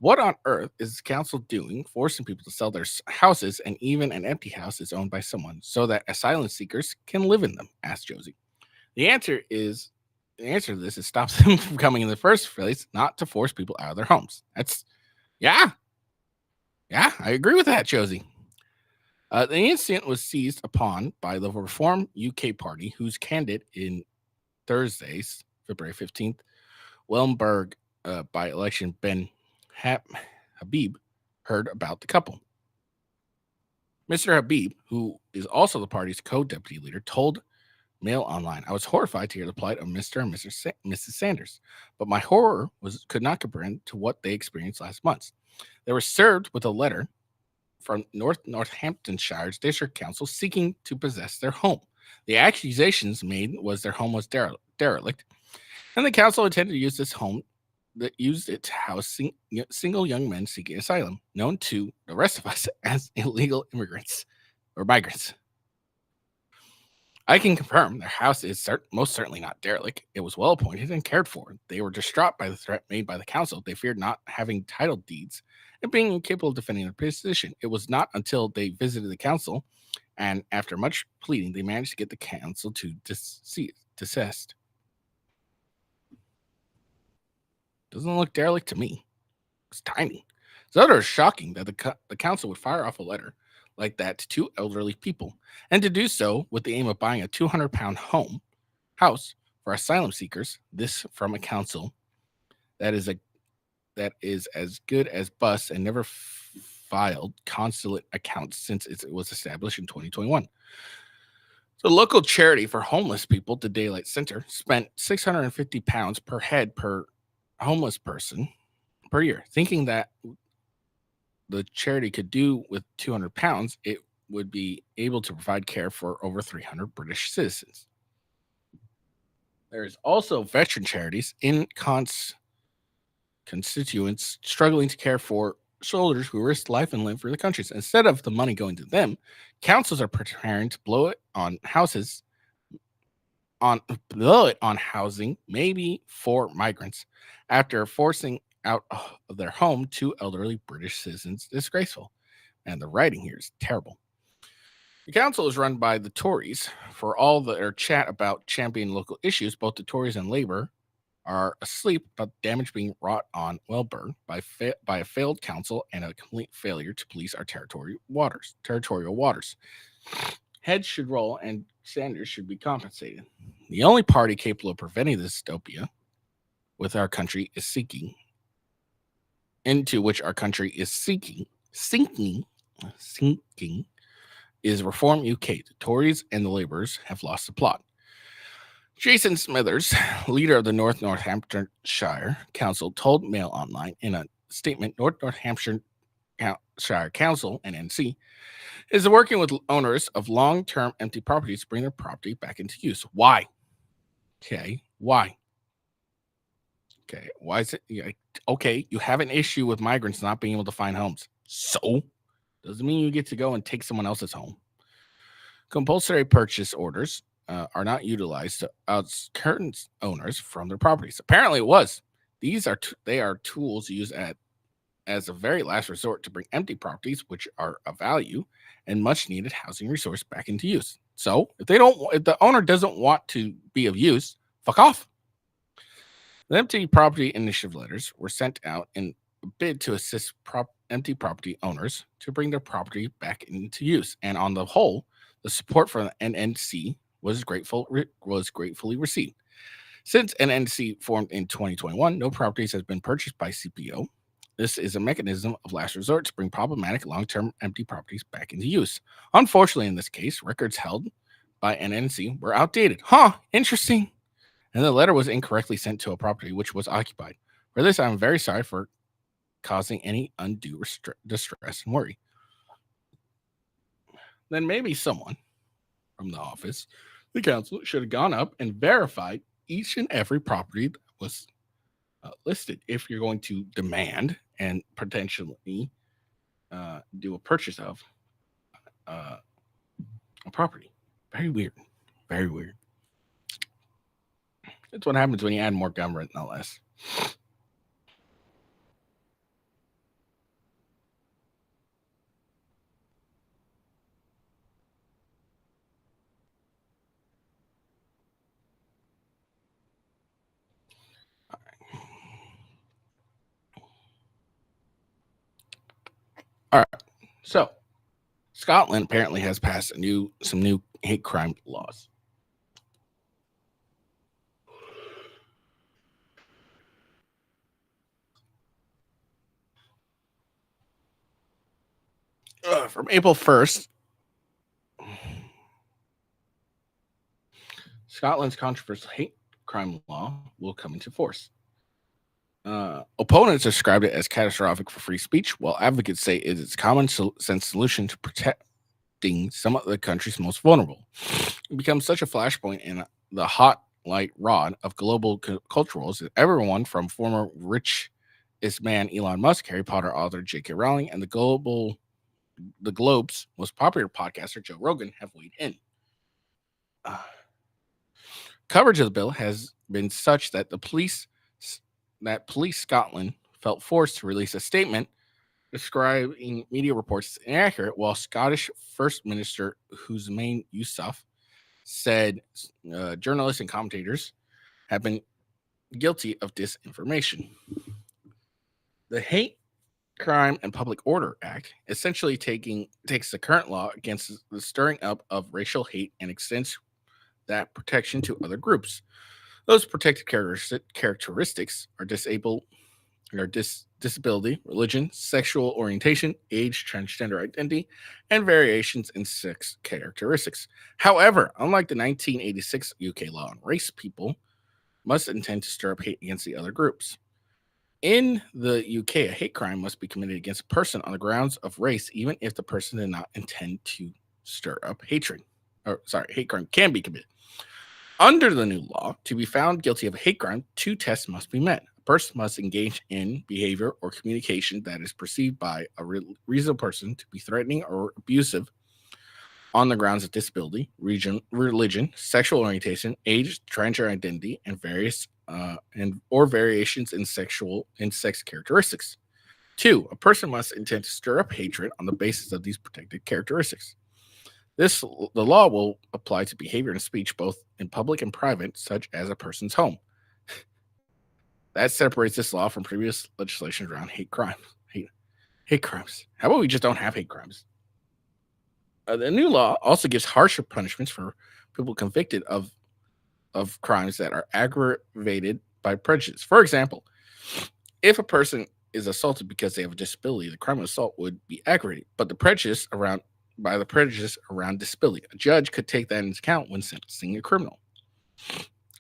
What on earth is the council doing, forcing people to sell their houses, and even an empty house is owned by someone, so that asylum seekers can live in them? Asked Josie. The answer to this is stop them from coming in the first place, not to force people out of their homes. Yeah, I agree with that, Josie. The incident was seized upon by the Reform UK Party, whose candidate in Thursday's, February 15th, Wellenberg by-election, Ben Habib, heard about the couple. Mr. Habib, who is also the party's co-deputy leader, told Mail Online, "I was horrified to hear the plight of Mr. and Mrs. Sanders, but my horror could not comprehend to what they experienced last month. They were served with a letter from Northamptonshire's District Council seeking to possess their home. The accusations made was their home was derelict, and the council intended to use this home that used it to house single young men seeking asylum, known to the rest of us as illegal immigrants or migrants. I can confirm their house is most certainly not derelict. It was well appointed and cared for. They were distraught by the threat made by the council. They feared not having title deeds and being incapable of defending their position. It was not until they visited the council, and after much pleading, they managed to get the council to desist. Doesn't look derelict to me. It's tiny. So it is shocking that the council would fire off a letter like that to two elderly people, and to do so with the aim of buying a 200-pound house for asylum seekers. This from a council that is as good as bust and never filed consulate accounts since it was established in 2021. The local charity for homeless people, the Daylight Center, spent £650 per head per homeless person per year, thinking that the charity could do with £200, it would be able to provide care for over 300 British citizens. There is also veteran charities in constituents struggling to care for soldiers who risk life and limb for the countries. Instead of the money going to them, councils are preparing to blow it on housing, maybe for migrants, after forcing out of their home two elderly British citizens. Disgraceful. And the writing here is terrible. The council is run by the Tories. For all their chat about championing local issues, both the Tories and Labour are asleep about damage being wrought on Wellenberg by a failed council and a complete failure to police our territorial waters. Heads should roll and Sanders should be compensated. The only party capable of preventing this dystopia into which our country is sinking, is Reform UK. The Tories and the Labourers have lost the plot. Jason Smithers, leader of the Northamptonshire Council, told Mail Online in a statement, Northamptonshire Council, NNC, is working with owners of long-term empty properties to bring their property back into use. Why? Okay, why? Okay, why is it? Okay, you have an issue with migrants not being able to find homes. So, doesn't mean you get to go and take someone else's home. Compulsory purchase orders are not utilized to oust current owners from their properties. Apparently, it was. They are tools used as a very last resort to bring empty properties, which are of value and much needed housing resource, back into use. So, if the owner doesn't want to be of use, fuck off. The empty property initiative letters were sent out in a bid to assist empty property owners to bring their property back into use. And on the whole, the support from the NNC was gratefully received. Since NNC formed in 2021, no properties has been purchased by CPO. This is a mechanism of last resort to bring problematic long-term empty properties back into use. Unfortunately, in this case, records held by NNC were outdated. Interesting. And the letter was incorrectly sent to a property which was occupied. For this, I'm very sorry for causing any undue distress and worry. Then maybe someone from the office, the council, should have gone up and verified each and every property that was listed if you're going to demand and potentially do a purchase of a property. Very weird. Very weird. That's what happens when you add more government, no less. All right. So, Scotland apparently has passed some new hate crime laws. From April 1st, Scotland's controversial hate crime law will come into force. Opponents described it as catastrophic for free speech, while advocates say it is a common sense solution to protecting some of the country's most vulnerable. It becomes such a flashpoint in the hot light rod of global culture wars that everyone from former richest man Elon Musk, Harry Potter author J.K. Rowling, and the Globe's most popular podcaster Joe Rogan have weighed in. Coverage of the bill has been such that Police Scotland felt forced to release a statement describing media reports as inaccurate, while Scottish First Minister Hussein Yousaf said journalists and commentators have been guilty of disinformation. The Hate Crime and Public Order Act essentially takes the current law against the stirring up of racial hate and extends that protection to other groups. Those protected characteristics are disability, religion, sexual orientation, age, transgender identity, and variations in sex characteristics. However, unlike the 1986 UK law on race, people must intend to stir up hate against the other groups. In the UK, a hate crime must be committed against a person on the grounds of race, even if the person did not intend to stir up hatred. Hate crime can be committed. Under the new law, to be found guilty of a hate crime, two tests must be met. A person must engage in behavior or communication that is perceived by a reasonable person to be threatening or abusive on the grounds of disability, religion, sexual orientation, age, transgender identity, and variations in sex characteristics. 2, a person must intend to stir up hatred on the basis of these protected characteristics. The law will apply to behavior and speech both in public and private, such as a person's home. That separates this law from previous legislation around hate crimes. Hate crimes. How about we just don't have hate crimes? The new law also gives harsher punishments for people convicted of crimes that are aggravated by prejudice. For example, if a person is assaulted because they have a disability, the crime of assault would be aggravated, but the prejudice around disability. A judge could take that into account when sentencing a criminal.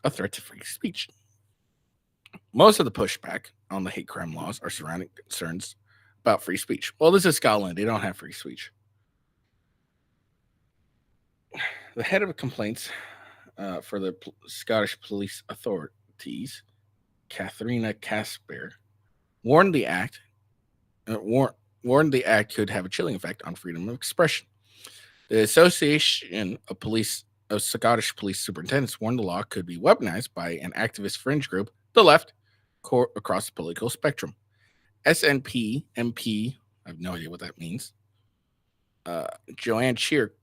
A threat to free speech. Most of the pushback on the hate crime laws are surrounding concerns about free speech. Well, this is Scotland. They don't have free speech. The head of complaints for the Scottish police authorities, Katharina Casper, warned the act could have a chilling effect on freedom of expression. The Association of Scottish Police Superintendents warned the law could be weaponized by an activist fringe group, the left, across the political spectrum. SNP MP, I have no idea what that means, Joanne Shear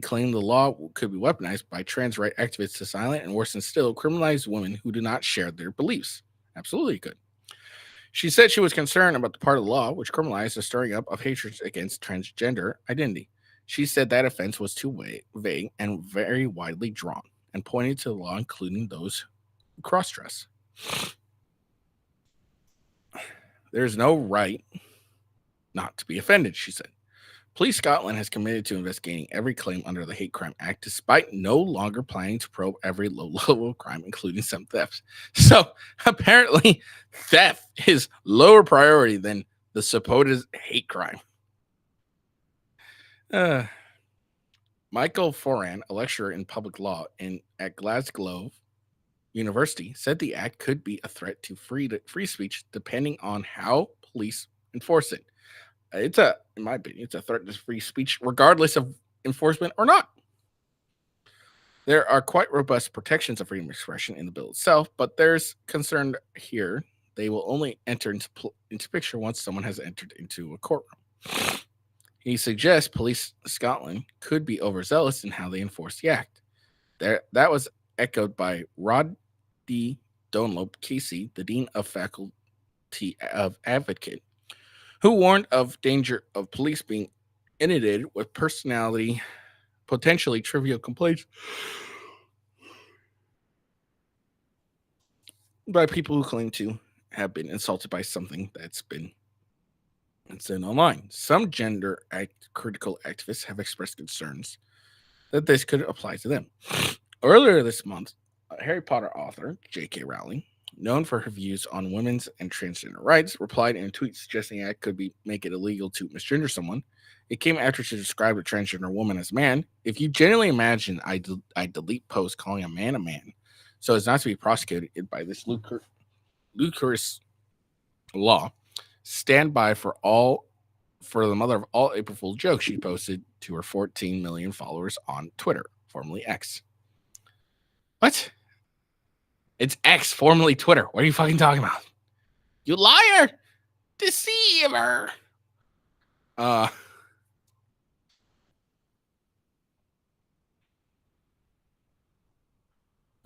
claimed the law could be weaponized by trans right activists to silence and, worse than still, criminalize women who do not share their beliefs. Absolutely could. She said she was concerned about the part of the law which criminalized the stirring up of hatred against transgender identity. She said that offense was too vague and very widely drawn, and pointed to the law including those who cross-dress. There's no right not to be offended, she said. Police Scotland has committed to investigating every claim under the Hate Crime Act, despite no longer planning to probe every low-level crime, including some thefts. So apparently, theft is lower priority than the supposed hate crime. Michael Foran, a lecturer in public law at Glasgow University, said the act could be a threat to free speech depending on how police enforce it. In my opinion, it's a threat to free speech, regardless of enforcement or not. There are quite robust protections of freedom of expression in the bill itself, but there's concern here they will only enter into picture once someone has entered into a courtroom. He suggests Police Scotland could be overzealous in how they enforce the act. That was echoed by Rod D. Dunlop Casey, the Dean of Faculty of Advocate, who warned of danger of police being inundated with potentially trivial complaints by people who claim to have been insulted by something that's been said online. Some critical activists have expressed concerns that this could apply to them. Earlier this month, Harry Potter author J.K. Rowling, known for her views on women's and transgender rights, replied in a tweet suggesting the act could make it illegal to misgender someone. It came after she described a transgender woman as a man. If you genuinely imagine I delete posts calling a man, so as not to be prosecuted by this ludicrous law, stand by for the mother of all April Fool jokes she posted to her 14 million followers on Twitter, formerly X. What? It's X, formerly Twitter. What are you fucking talking about? You liar! Deceiver!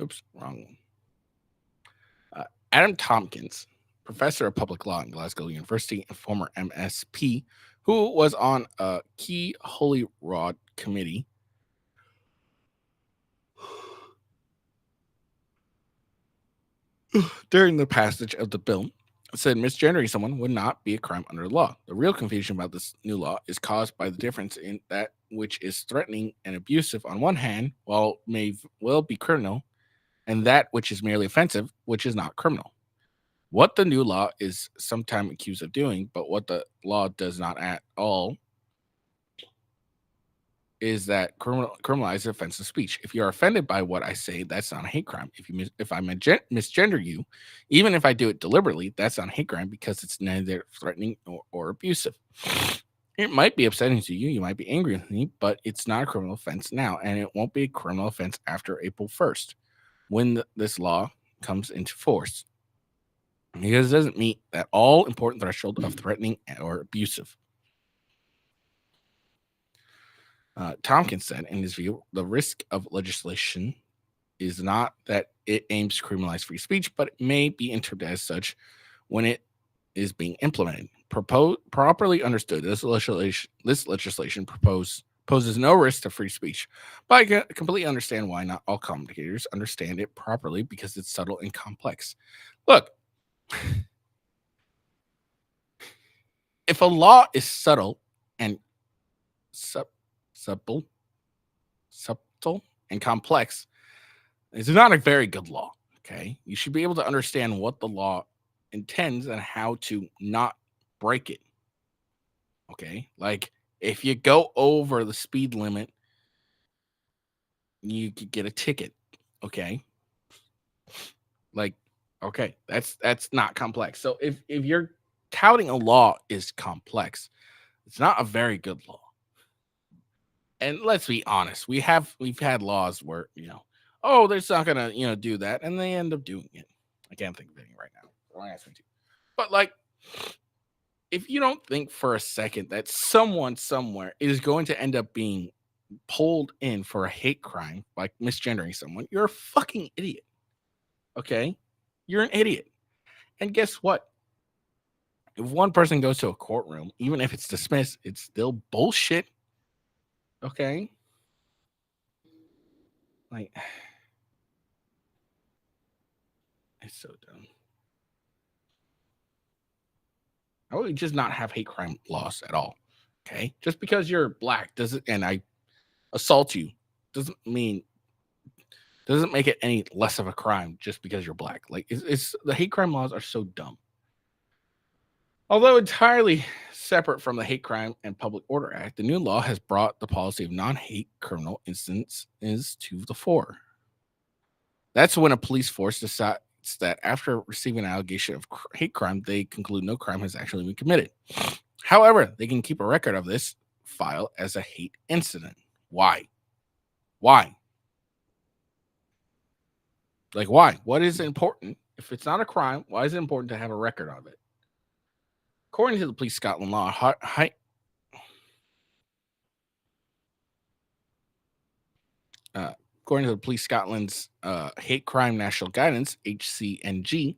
Oops, wrong one. Adam Tompkins, professor of public law at Glasgow University and former MSP, who was on a key Holy Rod committee, during the passage of the bill, said misgendering someone would not be a crime under the law. The real confusion about this new law is caused by the difference in that which is threatening and abusive on one hand, while may well be criminal, and that which is merely offensive, which is not criminal. What the new law is sometimes accused of doing, but what the law does not at all, is that criminalize offensive speech. If you're offended by what I say, that's not a hate crime. If I misgender you, even if I do it deliberately, that's not a hate crime because it's neither threatening or abusive. It might be upsetting to you. You might be angry with me, but it's not a criminal offense now, and it won't be a criminal offense after April 1st when this law comes into force, because it doesn't meet that all important threshold of threatening or abusive. Tompkins said, in his view, the risk of legislation is not that it aims to criminalize free speech, but it may be interpreted as such when it is being implemented. Properly understood, this legislation poses no risk to free speech, but I can completely understand why not all commentators understand it properly because it's subtle and complex. Look, if a law is subtle and subtle and complex, it's not a very good law. Okay, you should be able to understand what the law intends and how to not break it. Okay, like if you go over the speed limit, you could get a ticket. Okay, like okay, that's not complex. So if you're touting a law is complex, it's not a very good law. And let's be honest, we've had laws where, oh, they're not gonna, do that, and they end up doing it. I can't think of anything right now. Don't ask me to. But like, if you don't think for a second that someone somewhere is going to end up being pulled in for a hate crime, like misgendering someone, you're a fucking idiot. Okay? You're an idiot. And guess what? If one person goes to a courtroom, even if it's dismissed, it's still bullshit. Okay? Like, it's so dumb. I would just not have hate crime laws at all. Okay? Just because you're black and I assault you doesn't make it any less of a crime just because you're black. Like, it's the hate crime laws are so dumb. Although entirely separate from the Hate Crime and Public Order Act, the new law has brought the policy of non-hate criminal instances to the fore. That's when a police force decides that after receiving an allegation of hate crime, they conclude no crime has actually been committed. However, they can keep a record of this file as a hate incident. Why? Like, why? What is important? If it's not a crime, why is it important to have a record of it? According to the police Scotland law, according to the police Scotland's hate crime national guidance (HCNG),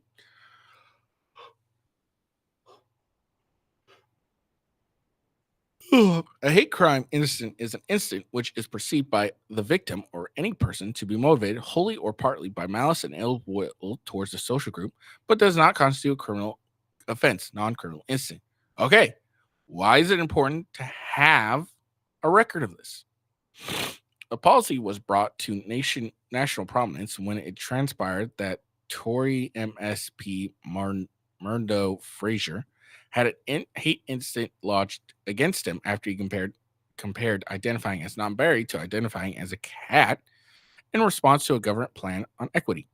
a hate crime incident is an incident which is perceived by the victim or any person to be motivated wholly or partly by malice and ill will towards the social group, but does not constitute a criminal offense, non-criminal incident. Okay, why is it important to have a record of this? A policy was brought to national prominence when it transpired that Tory MSP Murdo Fraser had an hate incident lodged against him after he compared identifying as non-binary to identifying as a cat in response to a government plan on equity.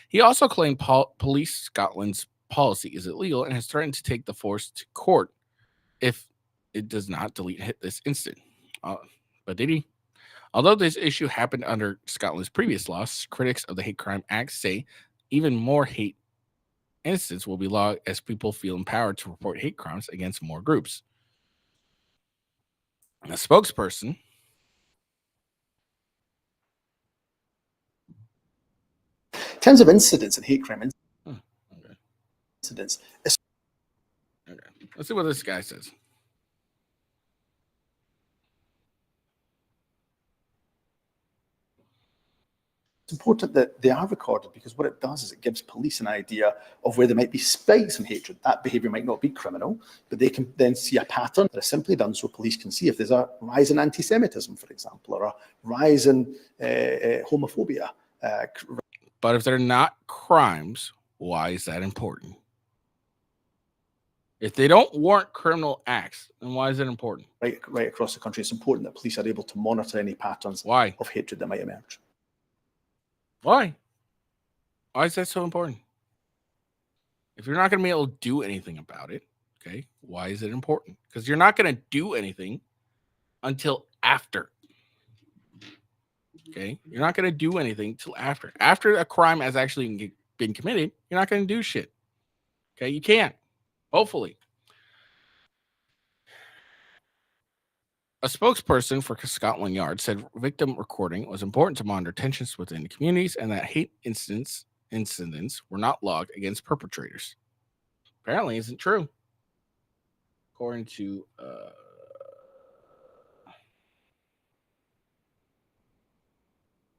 He also claimed Police Scotland's policy is illegal and has threatened to take the force to court if it does not delete this incident. But did he? Although this issue happened under Scotland's previous laws, critics of the Hate Crime Act say even more hate incidents will be logged as people feel empowered to report hate crimes against more groups. A spokesperson
In terms of incidents and hate crime incidents,
okay. Let's see what this guy says.
it's important that they are recorded because what it does is it gives police an idea of where there might be spikes in hatred. That behaviour might not be criminal, but they can then see a pattern that is simply done so police can see if there's a rise in anti-Semitism, for example, or a rise in homophobia.
But if they're not crimes, why is that important? If they don't warrant criminal acts, then why is it important?
Right across the country, it's important that police are able to monitor any patterns
Why?
of hatred that might emerge.
Why? Why is that so important? If you're not going to be able to do anything about it, okay, why is it important? Because you're not going to do anything until after. Okay, you're not going to do anything till after. After a crime has actually been committed, you're not going to do shit. Okay, you can't. Hopefully. A spokesperson for Scotland Yard said victim recording was important to monitor tensions within the communities and that hate incidents were not logged against perpetrators. Apparently, isn't true. According to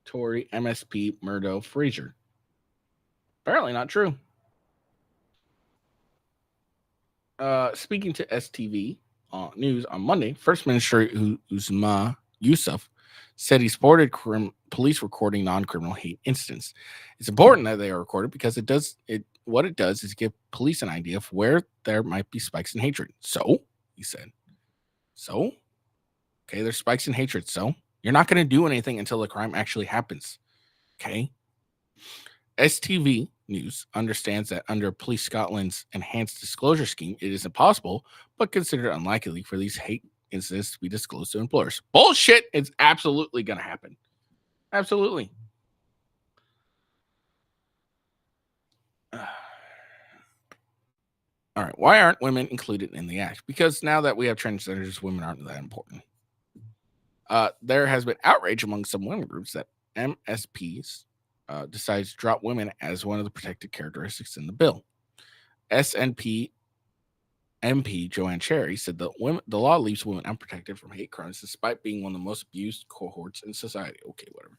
Tory MSP Murdo Fraser. Apparently not true. Speaking to STV News on Monday, First Minister Usma Yusuf said he supported police recording non-criminal hate incidents. It's important that they are recorded because what it does is give police an idea of where there might be spikes in hatred. So, he said, okay, there's spikes in hatred. So, you're not going to do anything until the crime actually happens. Okay? STV News understands that under Police Scotland's enhanced disclosure scheme, it is impossible, but considered unlikely for these hate incidents to be disclosed to employers. Bullshit! It's absolutely going to happen. Absolutely. All right. Why aren't women included in the act? Because now that we have transgenders, women aren't that important. There has been outrage among some women groups that MSPs decides to drop women as one of the protected characteristics in the bill. SNP MP Joanne Cherry said that the law leaves women unprotected from hate crimes despite being one of the most abused cohorts in society. Okay, whatever.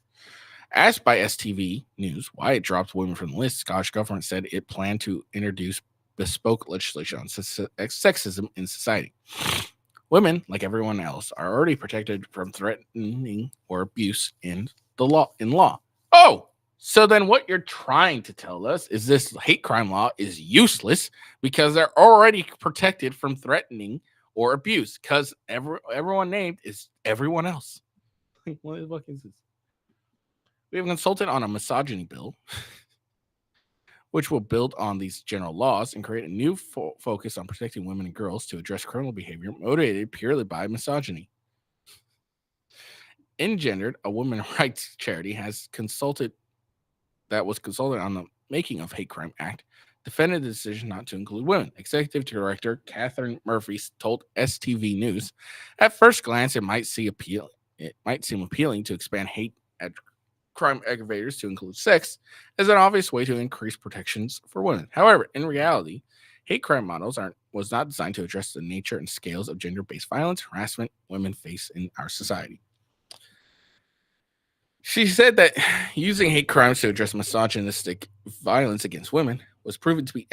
Asked by STV News why it dropped women from the list, Scottish government said it planned to introduce bespoke legislation on sexism in society. Women, like everyone else, are already protected from threatening or abuse in law. Oh! So then what you're trying to tell us is this hate crime law is useless because they're already protected from threatening or abuse because everyone named is everyone else. What the fuck is this? We have consulted on a misogyny bill, which will build on these general laws and create a new focus on protecting women and girls to address criminal behavior motivated purely by misogyny. Engendered, a women's rights charity, has consulted that was consulted on the making of Hate Crime Act defended the decision not to include women. Executive Director Catherine Murphy told STV News, "At first glance, it might seem appealing to expand hate crime aggravators to include sex as an obvious way to increase protections for women. However, in reality, hate crime models was not designed to address the nature and scales of gender-based violence, harassment women face in our society." She said that using hate crimes to address misogynistic violence against women was proven to be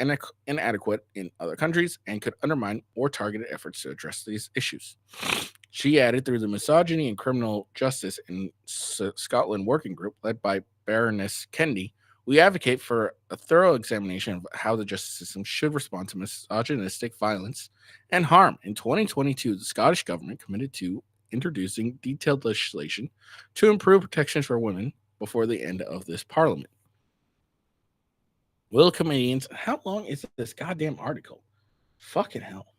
inadequate in other countries and could undermine more targeted efforts to address these issues. She added, through the Misogyny and Criminal Justice in Scotland working group led by Baroness Kendi, we advocate for a thorough examination of how the justice system should respond to misogynistic violence and harm. In 2022, the Scottish government committed to introducing detailed legislation to improve protections for women before the end of this parliament. Will comedians... How long is this goddamn article? Fucking hell.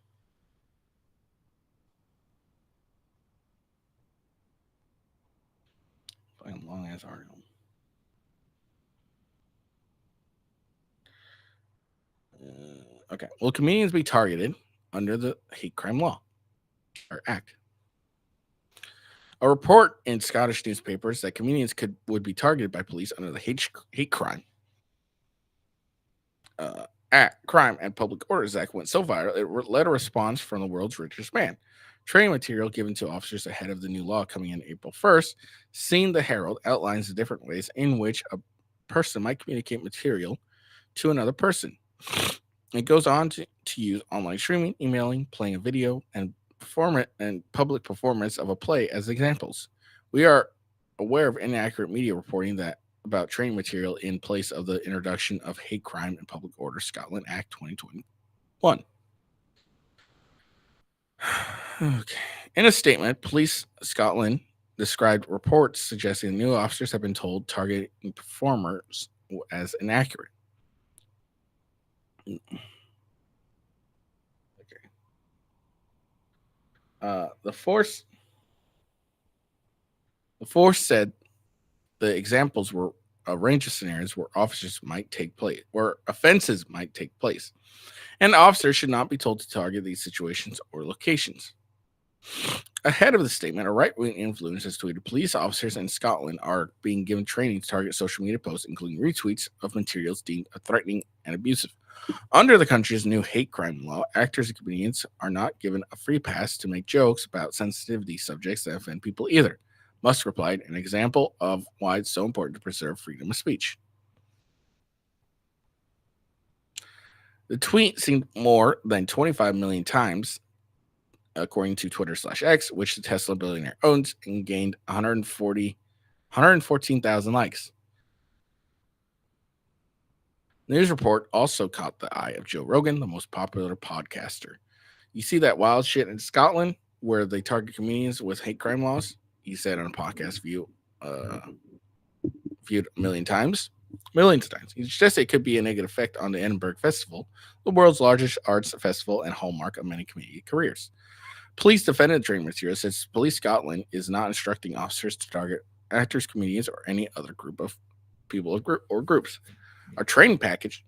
Fucking long ass article. Okay. Will comedians be targeted under the hate crime law or act? A report in Scottish newspapers that comedians would be targeted by police under the hate crime Crime and Public Orders Act went so viral it led a response from the world's richest man. Training material given to officers ahead of the new law coming in April 1st, Seen the Herald outlines the different ways in which a person might communicate material to another person. It goes on to use online streaming, emailing, playing a video, and public performance of a play as examples. We are aware of inaccurate media reporting about training material in place of the introduction of Hate Crime and Public Order Scotland Act 2021. Okay. In a statement, Police Scotland described reports suggesting new officers have been told targeting performers as inaccurate. Okay. The force said the examples were a range of scenarios where offenses might take place, and officers should not be told to target these situations or locations. Ahead of the statement, a right-wing influence has tweeted, "Police officers in Scotland are being given training to target social media posts, including retweets of materials deemed threatening and abusive. Under the country's new hate crime law, actors and comedians are not given a free pass to make jokes about sensitivity subjects that offend people either." Musk replied, "An example of why it's so important to preserve freedom of speech." The tweet seen more than 25 million times, according to Twitter/X, which the Tesla billionaire owns, and gained 114,000 likes. The news report also caught the eye of Joe Rogan, the most popular podcaster. You see that wild shit in Scotland where they target comedians with hate crime laws? He said on a podcast viewed millions of times. He suggested it could be a negative effect on the Edinburgh Festival, the world's largest arts festival and hallmark of many comedian careers. Police defended the training material, says Police Scotland is not instructing officers to target actors, comedians, or any other group of people or groups. Our training package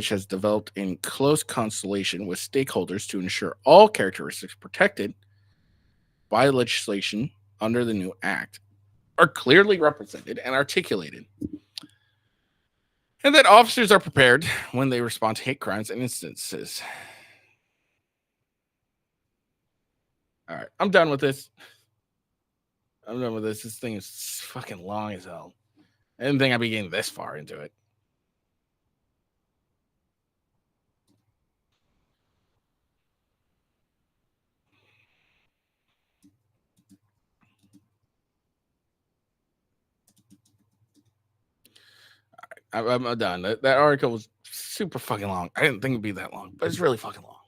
has developed in close consultation with stakeholders to ensure all characteristics protected by legislation under the new act are clearly represented and articulated, and that officers are prepared when they respond to hate crimes and instances. All right, I'm done with this. This thing is fucking long as hell. I didn't think I'd be getting this far into it. All right, I'm done. That article was super fucking long. I didn't think it'd be that long, but it's really fucking long.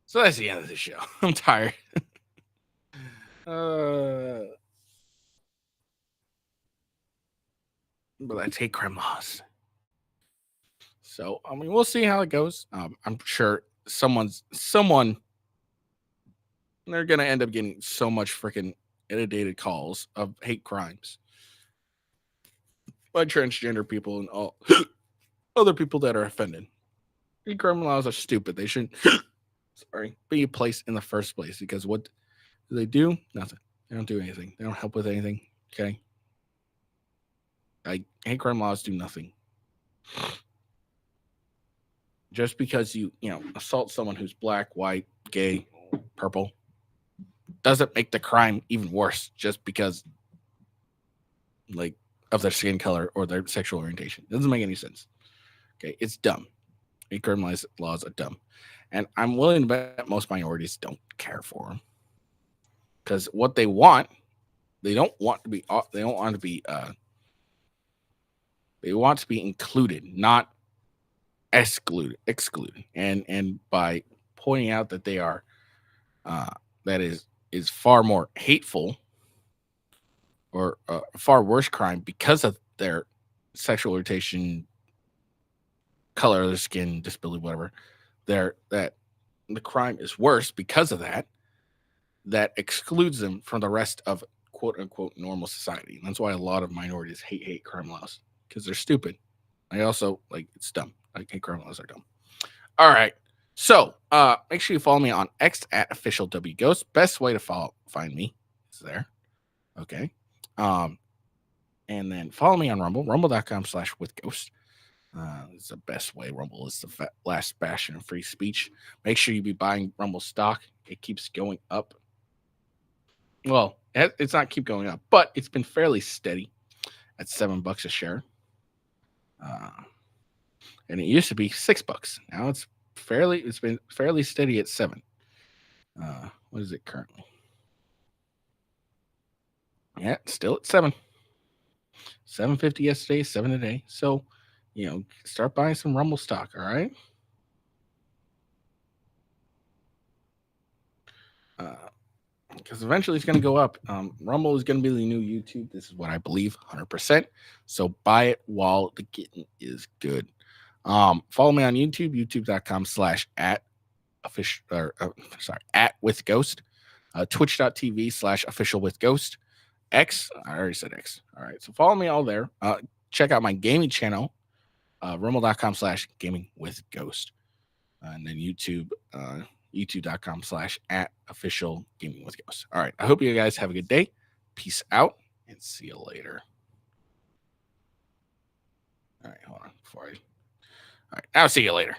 So that's the end of the show. I'm tired. But that's hate crime laws. So I mean, we'll see how it goes. I'm sure someone they're gonna end up getting so much freaking inundated calls of hate crimes by transgender people and all other people that are offended. Hate crime laws are stupid. They shouldn't be placed in the first place, because what do they do? Nothing. They don't do anything. They don't help with anything. Okay. Like, hate crime laws do nothing. Just because you assault someone who's black, white, gay, purple, doesn't make the crime even worse just because, like, of their skin color or their sexual orientation. It doesn't make any sense. Okay, it's dumb. Hate crime laws are dumb, and I'm willing to bet most minorities don't care for them, because what they want, they want to be included, not excluded. And by pointing out that they are that is far more hateful or a far worse crime because of their sexual orientation, color of their skin, disability, whatever, that the crime is worse because of that excludes them from the rest of quote unquote normal society. And that's why a lot of minorities hate crime laws, because they're stupid. I also it's dumb. Like, hate crime laws are dumb. All right. So make sure you follow me on X at official WGhost. Best way to find me is there. Okay. And then follow me on Rumble, rumble.com/withghost. It's the best way. Rumble is the last bastion of free speech. Make sure you be buying Rumble stock. It keeps going up. Well, it's not keep going up, but it's been fairly steady at $7 a share. And it used to be $6. Now it's been fairly steady at $7. What is it currently? Yeah, still at $7. $7.50 yesterday, $7 today. So, start buying some Rumble stock, all right? Because eventually it's going to go up. Rumble is going to be the new YouTube. This is what I believe, 100%. So buy it while the getting is good. Follow me on YouTube, youtube.com/@withghost. Twitch.tv/officialwithghost. X, I already said X. All right, so follow me all there. Check out my gaming channel, rumble.com/gamingwithghost. And then YouTube, youtube.com/@officialgamingwithghost. All right, I hope you guys have a good day. Peace out, and see you later. All right, hold on. All right, I'll see you later.